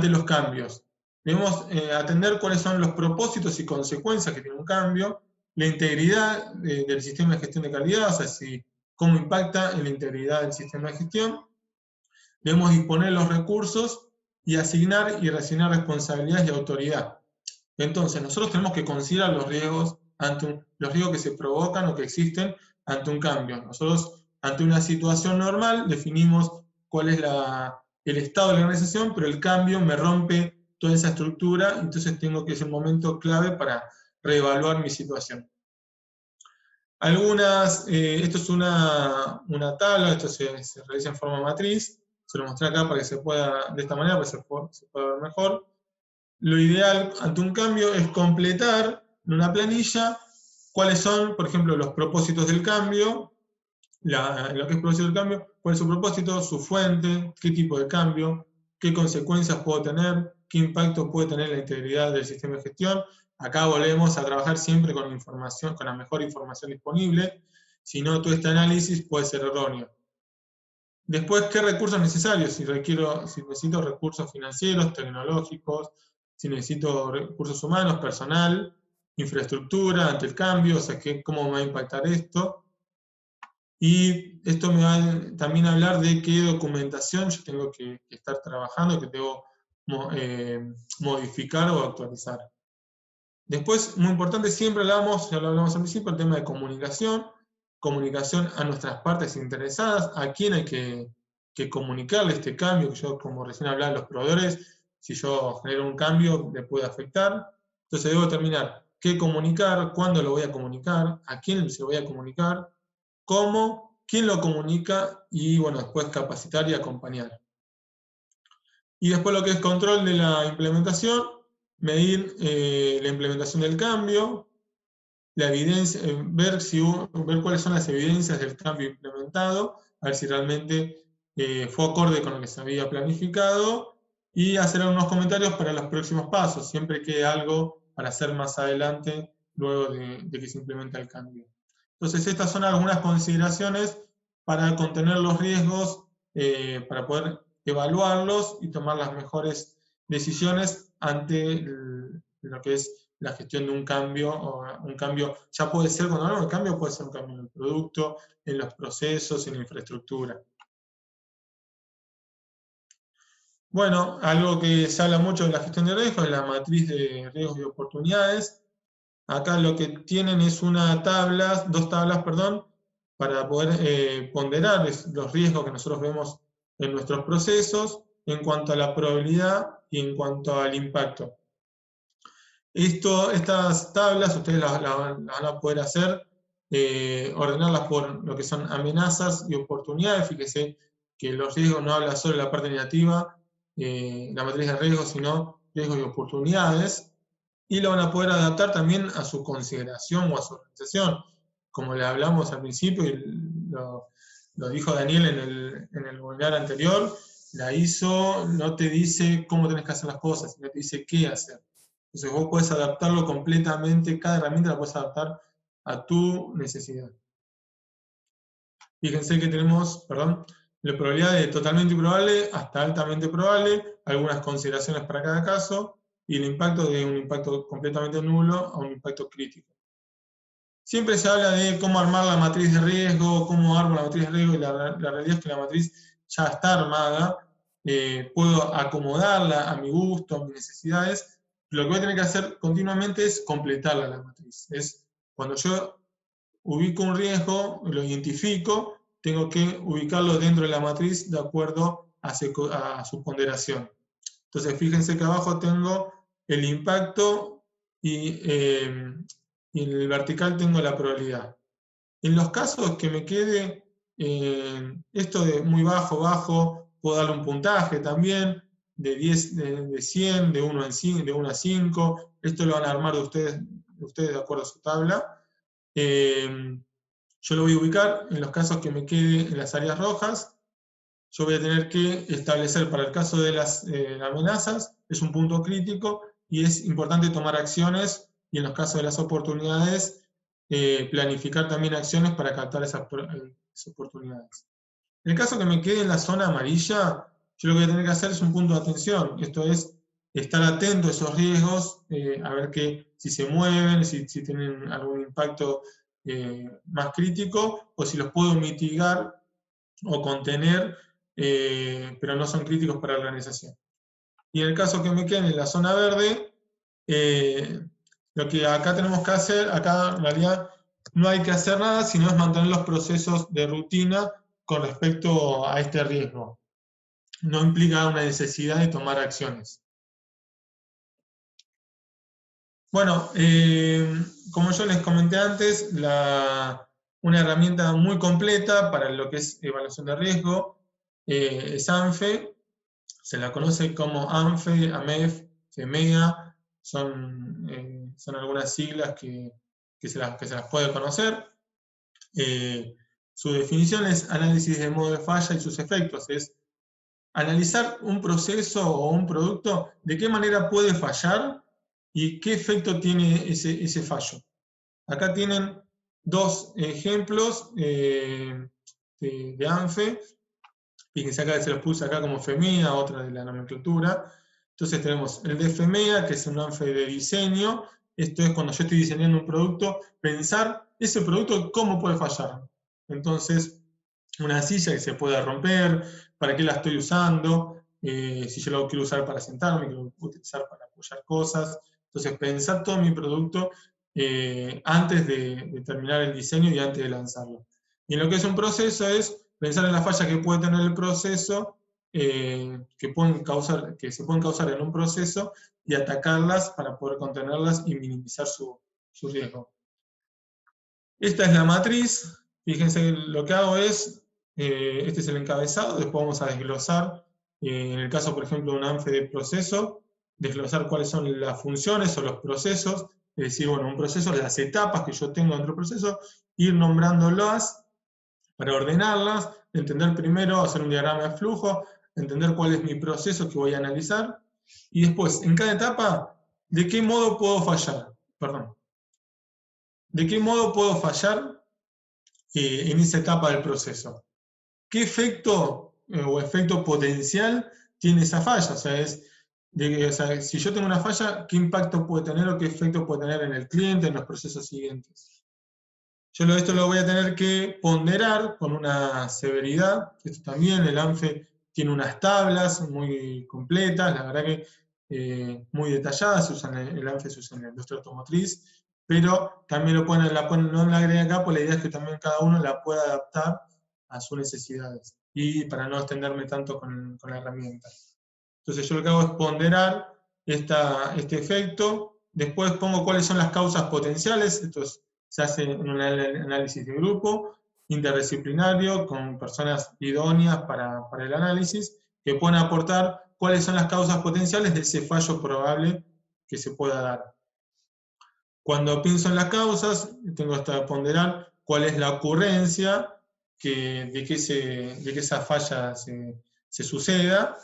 los cambios. Debemos atender cuáles son los propósitos y consecuencias que tiene un cambio, la integridad del sistema de gestión de calidad, o sea, cómo impacta en la integridad del sistema de gestión. Debemos disponer los recursos y asignar y reasignar responsabilidades y autoridad. Entonces, nosotros tenemos que considerar los riesgos los riesgos que se provocan o que existen ante un cambio. Nosotros, ante una situación normal, definimos cuál es el estado de la organización, pero el cambio me rompe toda esa estructura, entonces tengo que ser un momento clave para reevaluar mi situación. Esto es una tabla, esto se realiza en forma matriz, se lo mostré acá para que se pueda, de esta manera, para que se pueda ver mejor. Lo ideal ante un cambio es completar en una planilla cuáles son, por ejemplo, los propósitos del cambio, lo que es propósito del cambio, cuál es su propósito, su fuente, qué tipo de cambio, qué consecuencias puedo tener, qué impacto puede tener la integridad del sistema de gestión. Acá volvemos a trabajar siempre con información, con la mejor información disponible, si no todo este análisis puede ser erróneo. Después, ¿qué recursos necesarios? Si necesito recursos financieros, tecnológicos, si necesito recursos humanos, personal, infraestructura ante el cambio, o sea, cómo me va a impactar esto. Y esto me va también a hablar de qué documentación yo tengo que estar trabajando, que debo modificar o actualizar. Después, muy importante, siempre ya lo hablamos al principio, el tema de comunicación a nuestras partes interesadas, a quién hay que comunicarle este cambio, que yo, como recién hablaba, los proveedores, si yo genero un cambio, le puede afectar. Entonces debo determinar qué comunicar, cuándo lo voy a comunicar, a quién se lo voy a comunicar, cómo, quién lo comunica y, bueno, después capacitar y acompañar. Y después lo que es control de la implementación, medir la implementación del cambio, la evidencia, ver cuáles son las evidencias del cambio implementado, a ver si realmente fue acorde con lo que se había planificado, y hacer algunos comentarios para los próximos pasos, siempre que algo para hacer más adelante, luego de que se implementa el cambio. Entonces, estas son algunas consideraciones para contener los riesgos, para poder evaluarlos y tomar las mejores decisiones ante lo que es la gestión de un cambio, ya puede ser, cuando hablamos de cambio, puede ser un cambio en el producto, en los procesos, en la infraestructura. Bueno, algo que se habla mucho de la gestión de riesgos es la matriz de riesgos y oportunidades. Acá lo que tienen es dos tablas, para poder ponderar los riesgos que nosotros vemos en nuestros procesos en cuanto a la probabilidad y en cuanto al impacto. Estas tablas ustedes las van a poder hacer, ordenarlas por lo que son amenazas y oportunidades. Fíjese que los riesgos no habla solo de la parte negativa, la matriz de riesgos, sino riesgos y oportunidades. Y lo van a poder adaptar también a su consideración o a su organización. Como le hablamos al principio, y lo dijo Daniel en el webinar anterior, la ISO no te dice cómo tenés que hacer las cosas, sino te dice qué hacer. Entonces vos podés adaptarlo completamente, cada herramienta la podés adaptar a tu necesidad. Fíjense que tenemos, la probabilidad de totalmente improbable hasta altamente probable, algunas consideraciones para cada caso, y el impacto de un impacto completamente nulo a un impacto crítico. Siempre se habla de cómo armar la matriz de riesgo, cómo armo la matriz de riesgo, y la realidad es que la matriz ya está armada, puedo acomodarla a mi gusto, a mis necesidades. Lo que voy a tener que hacer continuamente es completarla la matriz. Cuando yo ubico un riesgo, lo identifico, tengo que ubicarlo dentro de la matriz de acuerdo a su ponderación. Entonces, fíjense que abajo tengo el impacto y en el vertical tengo la probabilidad. En los casos que me quede esto de muy bajo, puedo darle un puntaje también, de 100, de 1 a 5, esto lo van a armar ustedes de acuerdo a su tabla. Yo lo voy a ubicar en los casos que me quede en las áreas rojas, yo voy a tener que establecer para el caso de las amenazas, es un punto crítico y es importante tomar acciones y en los casos de las oportunidades, planificar también acciones para captar esas oportunidades. En el caso que me quede en la zona amarilla, yo lo que voy a tener que hacer es un punto de atención, esto es estar atento a esos riesgos, a ver si se mueven, si tienen algún impacto más crítico, o si los puedo mitigar o contener, pero no son críticos para la organización. Y en el caso que me quede en la zona verde, lo que acá tenemos que hacer, acá en realidad no hay que hacer nada, sino es mantener los procesos de rutina con respecto a este riesgo. No implica una necesidad de tomar acciones. Bueno, como yo les comenté antes, una herramienta muy completa para lo que es evaluación de riesgo es ANFE. Se la conoce como ANFE, AMEF, FEMEA, son algunas siglas que se las puede conocer. Su definición es análisis de modo de falla y sus efectos, es analizar un proceso o un producto, de qué manera puede fallar y qué efecto tiene ese fallo. Acá tienen dos ejemplos de ANFE. Fíjense acá, se los puse acá como FEMEA, otra de la nomenclatura. Entonces tenemos el de FEMEA, que es un ANFE de diseño. Esto es cuando yo estoy diseñando un producto, pensar ese producto cómo puede fallar. Entonces, una silla que se pueda romper, para qué la estoy usando, si yo la quiero usar para sentarme, que lo quiero utilizar para apoyar cosas. Entonces, pensar todo mi producto antes de terminar el diseño y antes de lanzarlo. Y en lo que es un proceso es pensar en las fallas que puede tener el proceso, que se pueden causar en un proceso, y atacarlas para poder contenerlas y minimizar su riesgo. Esta es la matriz. Fíjense, lo que hago es, este es el encabezado, después vamos a desglosar, en el caso, por ejemplo, de un ANFE de proceso, desglosar cuáles son las funciones o los procesos, es decir, bueno, un proceso, las etapas que yo tengo dentro del proceso, ir nombrándolas para ordenarlas, entender primero, hacer un diagrama de flujo, entender cuál es mi proceso que voy a analizar, y después, en cada etapa, ¿de qué modo puedo fallar? Perdón. ¿De qué modo puedo fallar en esa etapa del proceso? ¿Qué efecto o efecto potencial tiene esa falla? O sea, si yo tengo una falla, ¿qué impacto puede tener o qué efecto puede tener en el cliente, en los procesos siguientes? Yo esto lo voy a tener que ponderar con una severidad. Esto también, el ANFE tiene unas tablas muy completas, la verdad que muy detalladas, el ANFE se usa en la industria automotriz, pero también no la agregué acá, pues la idea es que también cada uno la pueda adaptar a sus necesidades, y para no extenderme tanto con la herramienta. Entonces yo lo que hago es ponderar este efecto, después pongo cuáles son las causas potenciales. Esto se hace en un análisis de grupo, interdisciplinario, con personas idóneas para el análisis, que pueden aportar cuáles son las causas potenciales de ese fallo probable que se pueda dar. Cuando pienso en las causas, tengo hasta ponderar cuál es la ocurrencia de que esa falla se suceda,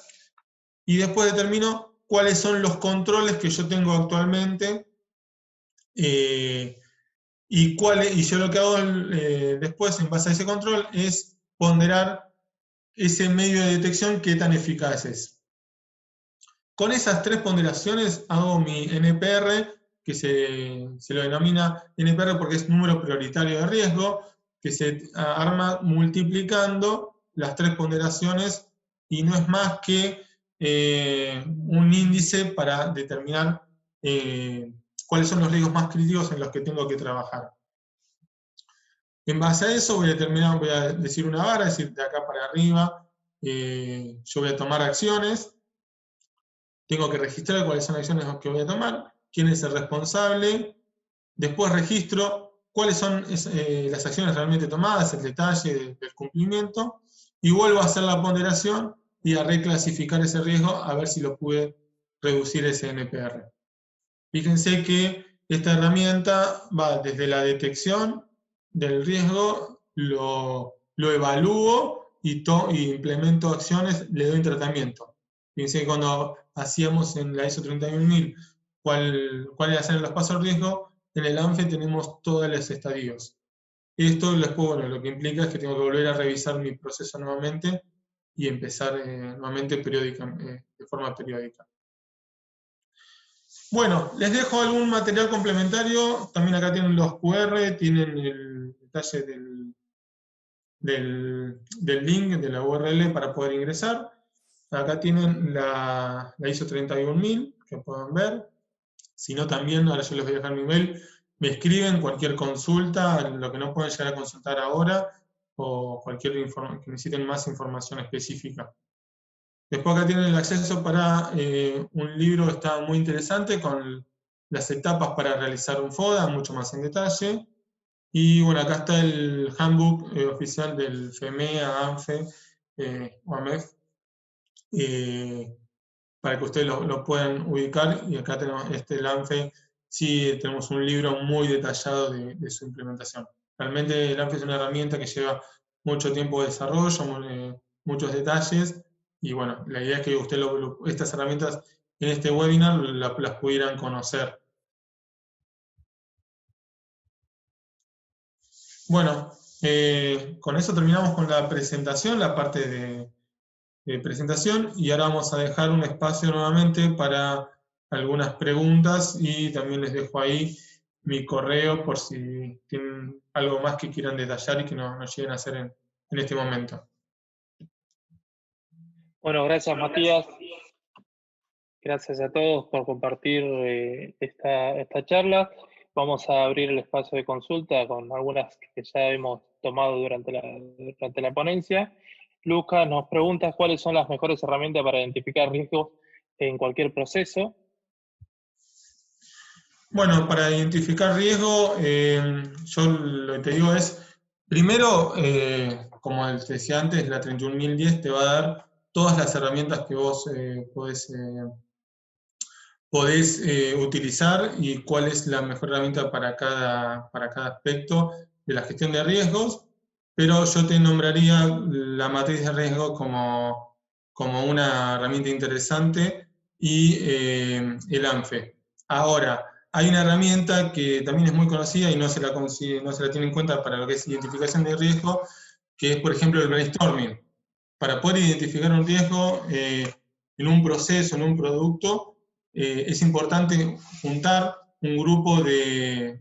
y después determino cuáles son los controles que yo tengo actualmente, y yo lo que hago después, en base a ese control, es ponderar ese medio de detección, qué tan eficaz es. Con esas tres ponderaciones hago mi NPR, que se lo denomina NPR porque es número prioritario de riesgo, que se arma multiplicando las tres ponderaciones, y no es más que un índice para determinar cuáles son los riesgos más críticos en los que tengo que trabajar. En base a eso voy a decir una vara, es decir, de acá para arriba yo voy a tomar acciones, tengo que registrar cuáles son las acciones que voy a tomar, quién es el responsable, después registro cuáles son las acciones realmente tomadas, el detalle del cumplimiento, y vuelvo a hacer la ponderación y a reclasificar ese riesgo a ver si lo pude reducir ese NPR. Fíjense que esta herramienta va desde la detección del riesgo, lo evalúo y implemento acciones, le doy un tratamiento. Fíjense que cuando hacíamos en la ISO 31000 cuáles eran los pasos de riesgo, en el ANFE tenemos todos los estadios. Esto bueno, lo que implica es que tengo que volver a revisar mi proceso nuevamente y empezar nuevamente de forma periódica. Bueno, les dejo algún material complementario. También acá tienen los QR, tienen el detalle del link, de la URL para poder ingresar. Acá tienen la ISO 31000 que pueden ver. Si no, también, ahora yo les voy a dejar mi email, me escriben cualquier consulta, lo que no pueden llegar a consultar ahora, o cualquier que necesiten más información específica. Después acá tienen el acceso para un libro que está muy interesante, con las etapas para realizar un FODA, mucho más en detalle. Y bueno, acá está el handbook oficial del FEMEA, ANFE, o AMEF, para que ustedes lo puedan ubicar. Y acá tenemos el ANFE, sí tenemos un libro muy detallado de su implementación. Realmente el ANFE es una herramienta que lleva mucho tiempo de desarrollo, muchos detalles, y bueno, la idea es que ustedes estas herramientas en este webinar las pudieran conocer. Bueno, con eso terminamos con la presentación, la parte de presentación, y ahora vamos a dejar un espacio nuevamente para algunas preguntas, y también les dejo ahí mi correo por si tienen algo más que quieran detallar y que nos lleguen a hacer en este momento. Bueno, gracias Matías. Gracias a todos por compartir esta charla. Vamos a abrir el espacio de consulta con algunas que ya hemos tomado durante la ponencia. Lucas nos pregunta cuáles son las mejores herramientas para identificar riesgos en cualquier proceso. Bueno, para identificar riesgo, yo lo que te digo es, primero, como te decía antes, la 31010 te va a dar todas las herramientas que vos podés utilizar y cuál es la mejor herramienta para cada aspecto de la gestión de riesgos, pero yo te nombraría la matriz de riesgo como una herramienta interesante, y el ANFE. Ahora, hay una herramienta que también es muy conocida y no se la tiene en cuenta para lo que es identificación de riesgo, que es, por ejemplo, el brainstorming. Para poder identificar un riesgo en un proceso, en un producto, es importante juntar un grupo de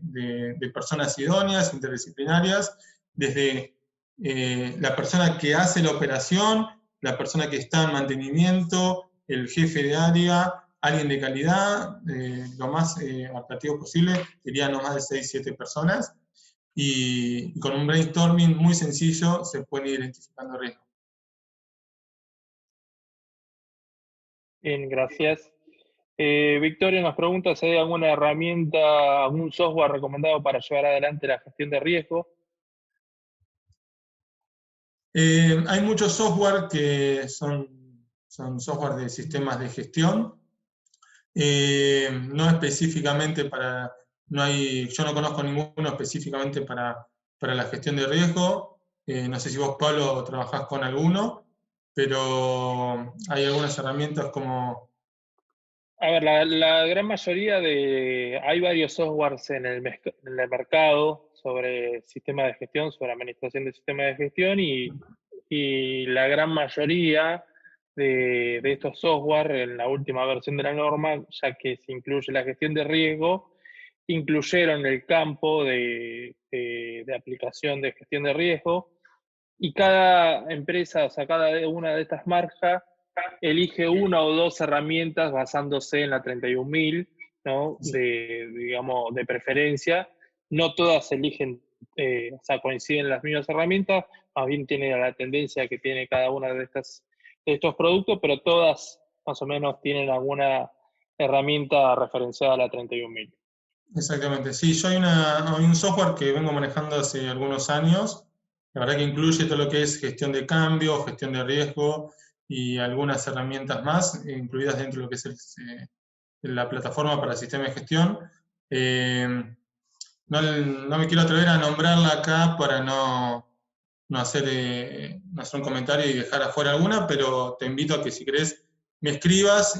personas idóneas, interdisciplinarias, desde la persona que hace la operación, la persona que está en mantenimiento, el jefe de área, alguien de calidad, lo más atractivo posible, serían no más de 6-7 personas, y con un brainstorming muy sencillo se pueden ir identificando riesgos. Bien, gracias. Victoria nos pregunta si hay alguna herramienta, algún software recomendado para llevar adelante la gestión de riesgo. Hay muchos software que son software de sistemas de gestión, no específicamente yo no conozco ninguno específicamente para la gestión de riesgo. No sé si vos, Pablo, trabajás con alguno, pero hay algunas herramientas como... A ver, la gran mayoría hay varios softwares en el mercado sobre sistemas de gestión, sobre administración de sistemas de gestión, y la gran mayoría de estos software en la última versión de la norma, ya que se incluye la gestión de riesgo, incluyeron el campo de aplicación de gestión de riesgo, y cada empresa, o sea, cada una de estas marcas elige una o dos herramientas basándose en la 31000, ¿no? Digamos, de preferencia. No todas eligen, o sea, coinciden las mismas herramientas, más bien tiene la tendencia que tiene cada una de estos productos, pero todas más o menos tienen alguna herramienta referenciada a la 31000. Exactamente, sí, yo hay un software que vengo manejando hace algunos años, la verdad que incluye todo lo que es gestión de cambio, gestión de riesgo y algunas herramientas más, incluidas dentro de lo que es la plataforma para el sistema de gestión. No me quiero atrever a nombrarla acá para no no hacer un comentario y dejar afuera alguna, pero te invito a que si querés me escribas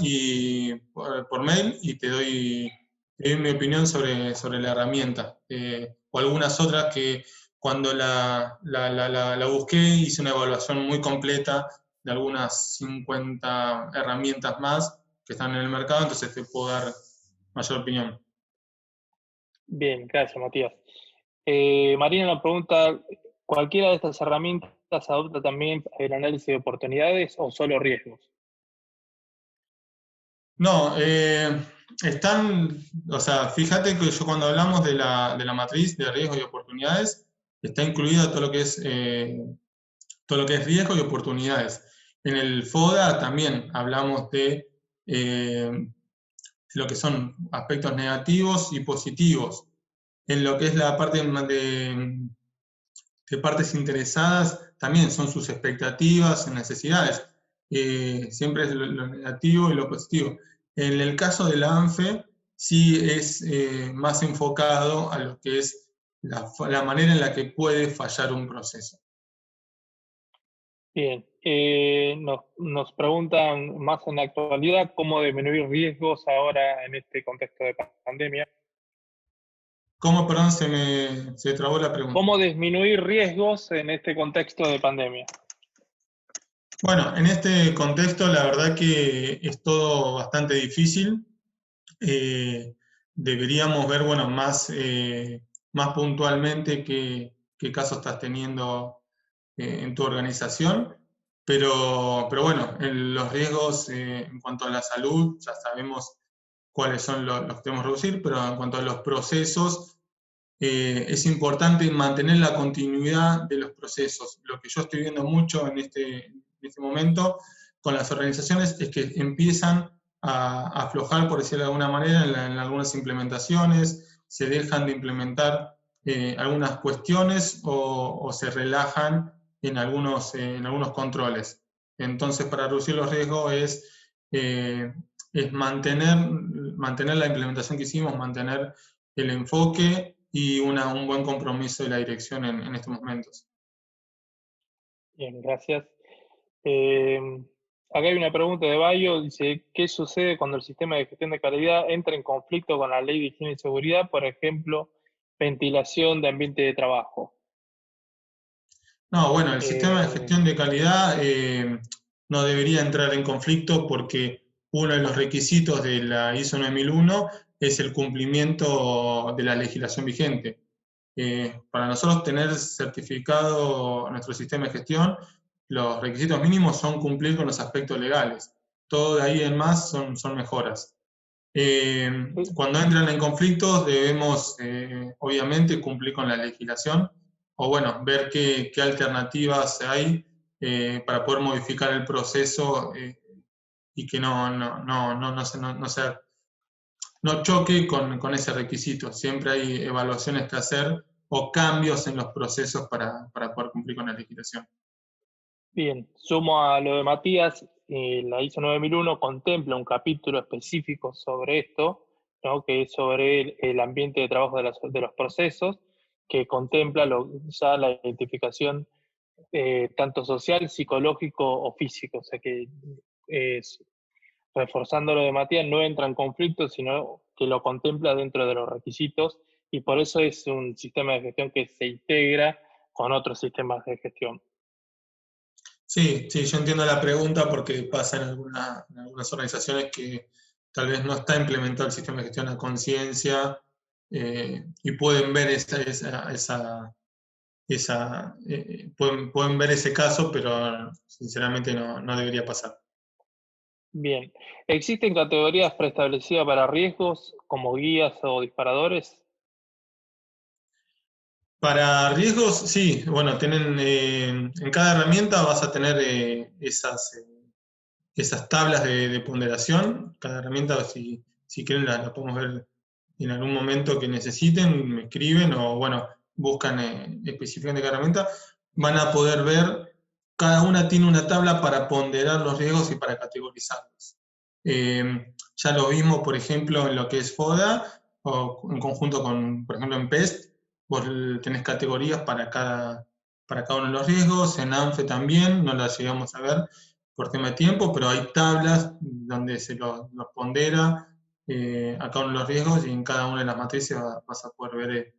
por mail y te doy mi opinión sobre la herramienta. O algunas otras que cuando la busqué hice una evaluación muy completa de algunas 50 herramientas más que están en el mercado, entonces te puedo dar mayor opinión. Bien, gracias, Matías. Marina nos pregunta, ¿cualquiera de estas herramientas adopta también el análisis de oportunidades o solo riesgos? No, o sea, fíjate que yo cuando hablamos de la matriz de riesgos y oportunidades, está incluido todo lo que es riesgo y oportunidades. En el FODA también hablamos de lo que son aspectos negativos y positivos. En lo que es la parte de partes interesadas, también son sus expectativas y necesidades. Siempre es lo negativo y lo positivo. En el caso de la ANFE, sí es más enfocado a lo que es la manera en la que puede fallar un proceso. Bien, nos preguntan más en la actualidad cómo disminuir riesgos ahora en este contexto de pandemia. ¿Cómo, perdón, se trabó la pregunta? ¿Cómo disminuir riesgos en este contexto de pandemia? Bueno, en este contexto la verdad que es todo bastante difícil. Deberíamos ver, bueno, más puntualmente qué casos estás teniendo en tu organización, pero bueno, los riesgos en cuanto a la salud, ya sabemos cuáles son los que tenemos que reducir, pero en cuanto a los procesos, es importante mantener la continuidad de los procesos. Lo que yo estoy viendo mucho en este momento con las organizaciones es que empiezan a aflojar, por decirlo de alguna manera, en algunas implementaciones, se dejan de implementar algunas cuestiones o se relajan en algunos controles. Entonces, para reducir los riesgos es mantener la implementación que hicimos, mantener el enfoque y un buen compromiso de la dirección en estos momentos. Bien, gracias. Acá hay una pregunta de Bayo, dice, ¿qué sucede cuando el sistema de gestión de calidad entra en conflicto con la ley de higiene y seguridad, por ejemplo, ventilación de ambiente de trabajo? No, bueno, el sistema de gestión de calidad no debería entrar en conflicto porque uno de los requisitos de la ISO 9001 es el cumplimiento de la legislación vigente. Para nosotros tener certificado nuestro sistema de gestión, los requisitos mínimos son cumplir con los aspectos legales. Todo de ahí en más son mejoras. Cuando entran en conflictos debemos, obviamente, cumplir con la legislación o, bueno, ver qué alternativas hay para poder modificar el proceso y que no choque con ese requisito. Siempre hay evaluaciones que hacer o cambios en los procesos para poder cumplir con la legislación. Bien, sumo a lo de Matías, la ISO 9001 contempla un capítulo específico sobre esto, ¿no? Que es sobre el ambiente de trabajo de los procesos, que contempla ya la identificación tanto social, psicológico o físico. O sea que, reforzando lo de Matías, no entra en conflicto, sino que lo contempla dentro de los requisitos, y por eso es un sistema de gestión que se integra con otros sistemas de gestión. Sí, yo entiendo la pregunta porque pasa en algunas organizaciones que tal vez no está implementado el sistema de gestión a conciencia y pueden ver pueden ver ese caso, pero sinceramente no debería pasar. Bien, ¿existen categorías preestablecidas para riesgos como guías o disparadores? Para riesgos, sí, bueno, en cada herramienta vas a tener esas tablas de ponderación. Cada herramienta, si quieren, la podemos ver en algún momento que necesiten, me escriben o, bueno, buscan específicamente cada herramienta. Van a poder ver, cada una tiene una tabla para ponderar los riesgos y para categorizarlos. Ya lo vimos, por ejemplo, en lo que es FODA o en conjunto con, por ejemplo, en PEST, vos tenés categorías para para cada uno de los riesgos. En ANFE también, no las llegamos a ver por tema de tiempo, pero hay tablas donde se los pondera a cada uno de los riesgos, y en cada una de las matrices vas a poder ver,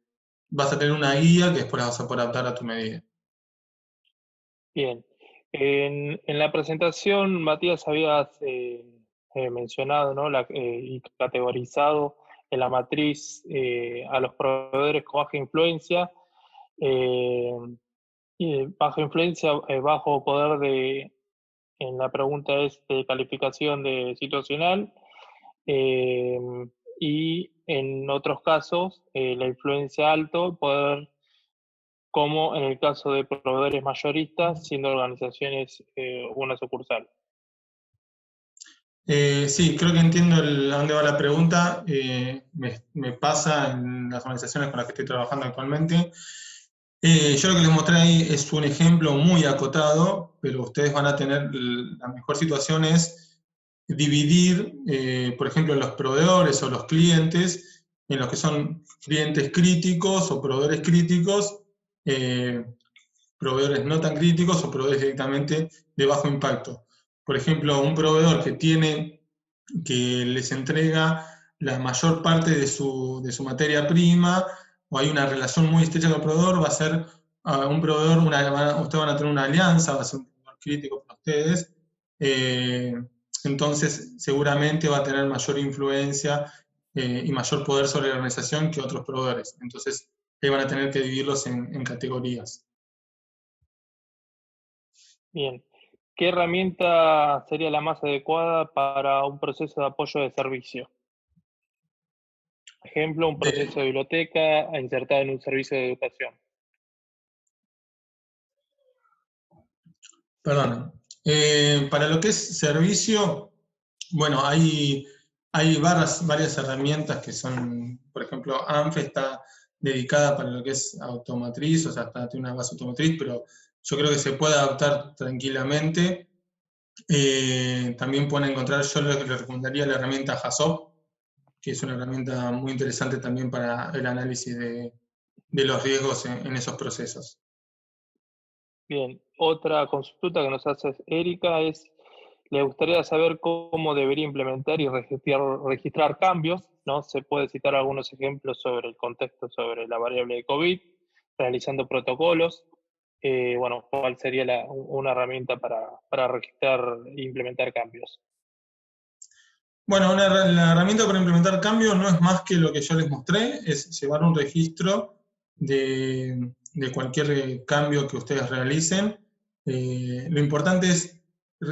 vas a tener una guía que después la vas a poder adaptar a tu medida. Bien. En la presentación, Matías, habías mencionado, ¿no? Y categorizado en la matriz a los proveedores con baja influencia, baja influencia, bajo poder en la pregunta es de calificación de situacional, y en otros casos la influencia alto, poder, como en el caso de proveedores mayoristas, siendo organizaciones una sucursal. Sí, creo que entiendo a dónde va la pregunta. Me pasa en las organizaciones con las que estoy trabajando actualmente. Yo lo que les mostré ahí es un ejemplo muy acotado, pero ustedes van a tener la mejor situación es dividir, por ejemplo, los proveedores o los clientes en los que son clientes críticos o proveedores críticos, proveedores no tan críticos o proveedores directamente de bajo impacto. Por ejemplo, un proveedor que les entrega la mayor parte de su materia prima, o hay una relación muy estrecha con el proveedor, va a ser un proveedor, ustedes van a tener una alianza, va a ser un proveedor crítico para ustedes, entonces seguramente va a tener mayor influencia y mayor poder sobre la organización que otros proveedores. Entonces ahí van a tener que dividirlos en categorías. Bien. ¿Qué herramienta sería la más adecuada para un proceso de apoyo de servicio? Ejemplo, un proceso de biblioteca insertado en un servicio de educación. Perdón. Para lo que es servicio, bueno, hay varias herramientas que son, por ejemplo, ANFE está dedicada para lo que es automotriz, o sea, tiene una base automotriz, pero yo creo que se puede adaptar tranquilamente. También pueden encontrar, yo les recomendaría la herramienta HACCP, que es una herramienta muy interesante también para el análisis de los riesgos en esos procesos. Bien, otra consulta que nos hace Erika es, le gustaría saber cómo debería implementar y registrar cambios, ¿no? Se puede citar algunos ejemplos sobre el contexto sobre la variable de COVID, realizando protocolos. Bueno, ¿cuál sería una herramienta para registrar e implementar cambios? Bueno, la herramienta para implementar cambios no es más que lo que yo les mostré, es llevar un registro de cualquier cambio que ustedes realicen. Lo importante es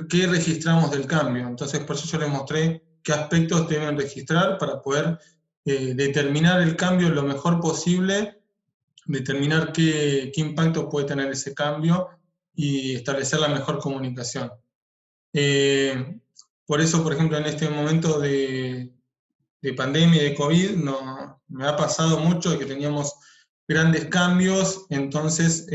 qué registramos del cambio. Entonces, por eso yo les mostré qué aspectos deben registrar para poder determinar el cambio lo mejor posible, determinar qué impacto puede tener ese cambio y establecer la mejor comunicación. Por eso, por ejemplo, en este momento de pandemia y de COVID, me ha pasado mucho que teníamos grandes cambios, entonces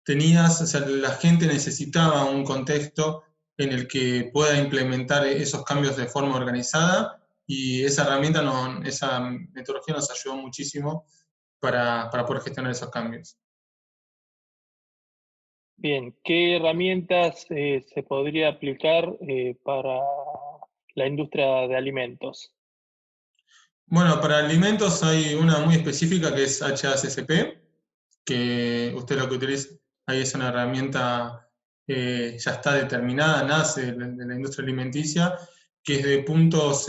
la gente necesitaba un contexto en el que pueda implementar esos cambios de forma organizada, y esa herramienta, esa metodología nos ayudó muchísimo para poder gestionar esos cambios. Bien, ¿qué herramientas se podría aplicar para la industria de alimentos? Bueno, para alimentos hay una muy específica que es HACCP, que usted lo que utiliza ahí es una herramienta ya está determinada, nace de la industria alimenticia, que es de puntos,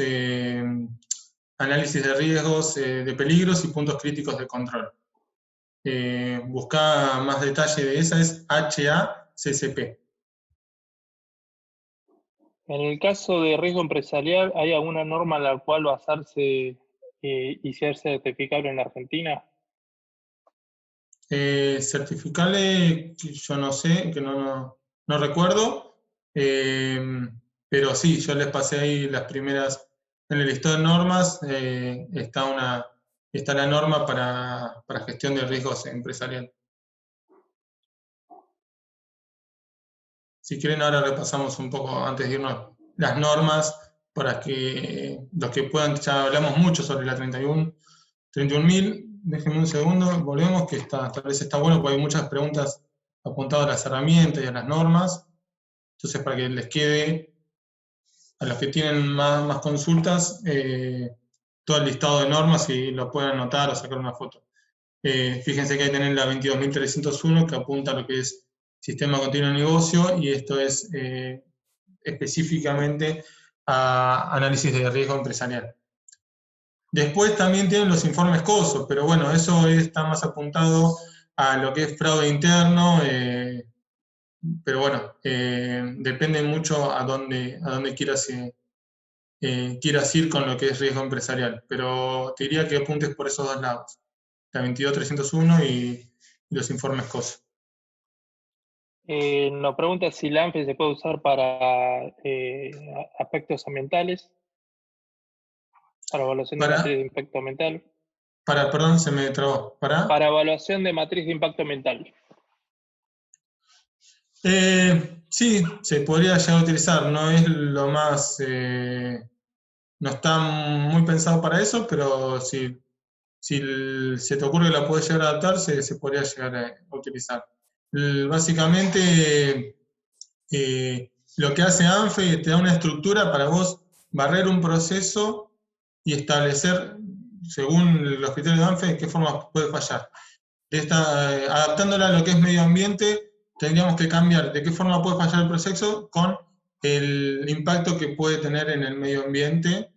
análisis de riesgos, de peligros y puntos críticos de control. Busca más detalle de esa, es HACCP. En el caso de riesgo empresarial, ¿hay alguna norma en la cual basarse y ser certificable en Argentina? Certificable, yo no sé, que no recuerdo, pero sí, yo les pasé ahí las primeras, en el listado de normas está la norma para gestión de riesgos empresarial. Si quieren, ahora repasamos un poco, antes de irnos, las normas para que los que puedan, ya hablamos mucho sobre la 31.000, déjenme un segundo, volvemos, que tal vez está bueno, porque hay muchas preguntas apuntadas a las herramientas y a las normas. Entonces, para que les quede, a los que tienen más consultas, todo el listado de normas y lo pueden anotar o sacar una foto. Fíjense que ahí tienen la 22.301 que apunta a lo que es sistema continuo de negocio, y esto es específicamente a análisis de riesgo empresarial. Después también tienen los informes COSO, pero bueno, eso está más apuntado a lo que es fraude interno, pero bueno, depende mucho a dónde quieras ir con lo que es riesgo empresarial. Pero te diría que apuntes por esos dos lados, la 22.301 y los informes COSO. Nos pregunta si la ANFE se puede usar para aspectos ambientales, para evaluación de matriz de impacto ambiental. Perdón, se me trabó. Para evaluación de matriz de impacto ambiental. Sí, se podría llegar a utilizar. No es lo más... no está muy pensado para eso, pero si se te ocurre que la puedes llegar a adaptar, se podría llegar a utilizar. Básicamente, lo que hace ANFE te da una estructura para vos barrer un proceso y establecer, según los criterios de ANFE, de qué forma puede fallar. Adaptándola a lo que es medio ambiente, tendríamos que cambiar de qué forma puede fallar el proceso con el impacto que puede tener en el medio ambiente,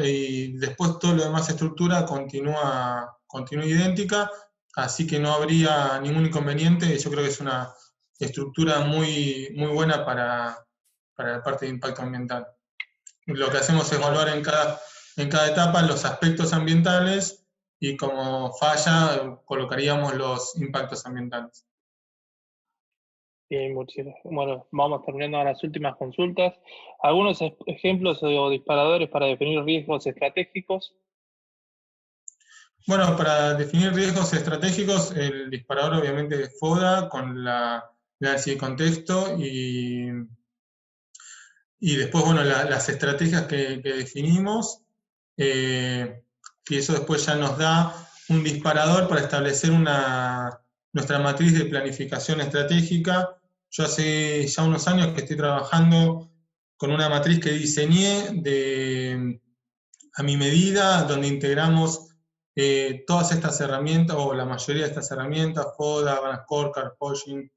y después todo lo demás estructura continúa idéntica, así que no habría ningún inconveniente. Yo creo que es una estructura muy buena para la parte de impacto ambiental. Lo que hacemos es evaluar en cada etapa los aspectos ambientales, y como falla, colocaríamos los impactos ambientales. Bien, bueno, vamos terminando a las últimas consultas. ¿Algunos ejemplos o disparadores para definir riesgos estratégicos? Bueno, para definir riesgos estratégicos, el disparador obviamente es FODA, con la análisis de contexto, y después, bueno, las estrategias que definimos, y eso después ya nos da un disparador para establecer nuestra matriz de planificación estratégica. Yo hace ya unos años que estoy trabajando con una matriz que diseñé a mi medida, donde integramos todas estas herramientas, o la mayoría de estas herramientas, FODA, Van Scorecard, Hodgkin,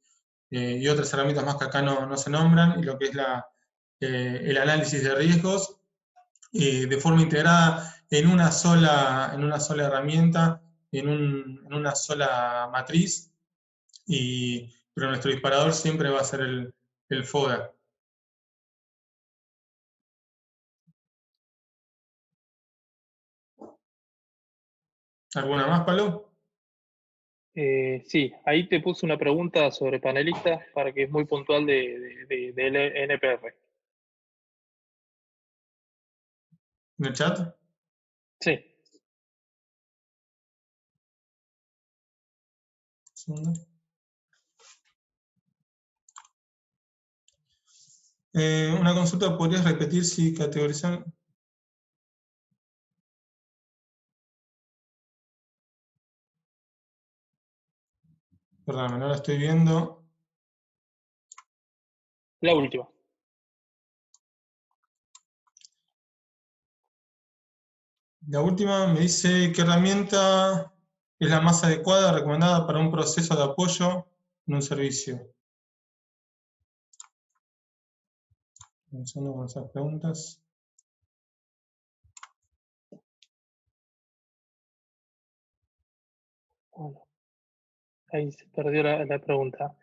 y otras herramientas más que acá no se nombran, y lo que es el análisis de riesgos, de forma integrada en una sola herramienta, en una sola matriz, pero nuestro disparador siempre va a ser el FODA. ¿Alguna más, Pablo? Sí, ahí te puse una pregunta sobre panelistas para que es muy puntual de NPR. ¿En el chat? Sí. Una consulta, ¿podrías repetir si categorizan? Perdón, no la estoy viendo. La última. La última me dice qué herramienta es la más adecuada, recomendada para un proceso de apoyo en un servicio. Comenzando con esas preguntas. Bueno, ahí se perdió la pregunta.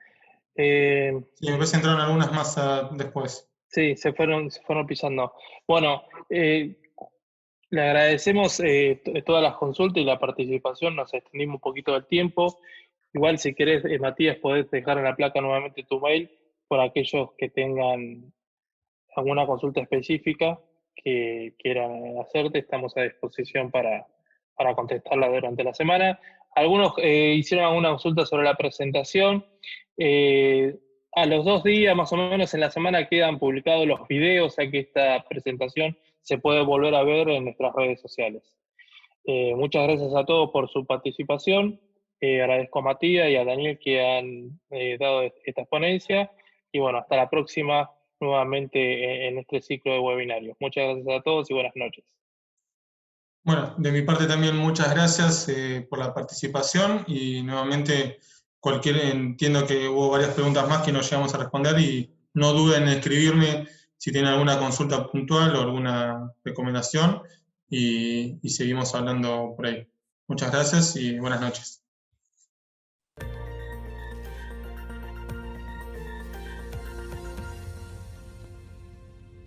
Sí, me parece que entraron algunas más después. Sí, se fueron pisando. Bueno, le agradecemos todas las consultas y la participación, nos extendimos un poquito del tiempo. Igual si querés, Matías, podés dejar en la placa nuevamente tu mail por aquellos que tengan alguna consulta específica que quieran hacerte, estamos a disposición para contestarla durante la semana. Algunos hicieron alguna consulta sobre la presentación. A los 2 días, más o menos, en la semana quedan publicados los videos, o sea que esta presentación se puede volver a ver en nuestras redes sociales. Muchas gracias a todos por su participación. Agradezco a Matías y a Daniel que han dado esta ponencia. Y bueno, hasta la próxima nuevamente en este ciclo de webinarios. Muchas gracias a todos y buenas noches. Bueno, de mi parte también muchas gracias por la participación y nuevamente entiendo que hubo varias preguntas más que no llegamos a responder y no duden en escribirme si tienen alguna consulta puntual o alguna recomendación y seguimos hablando por ahí. Muchas gracias y buenas noches.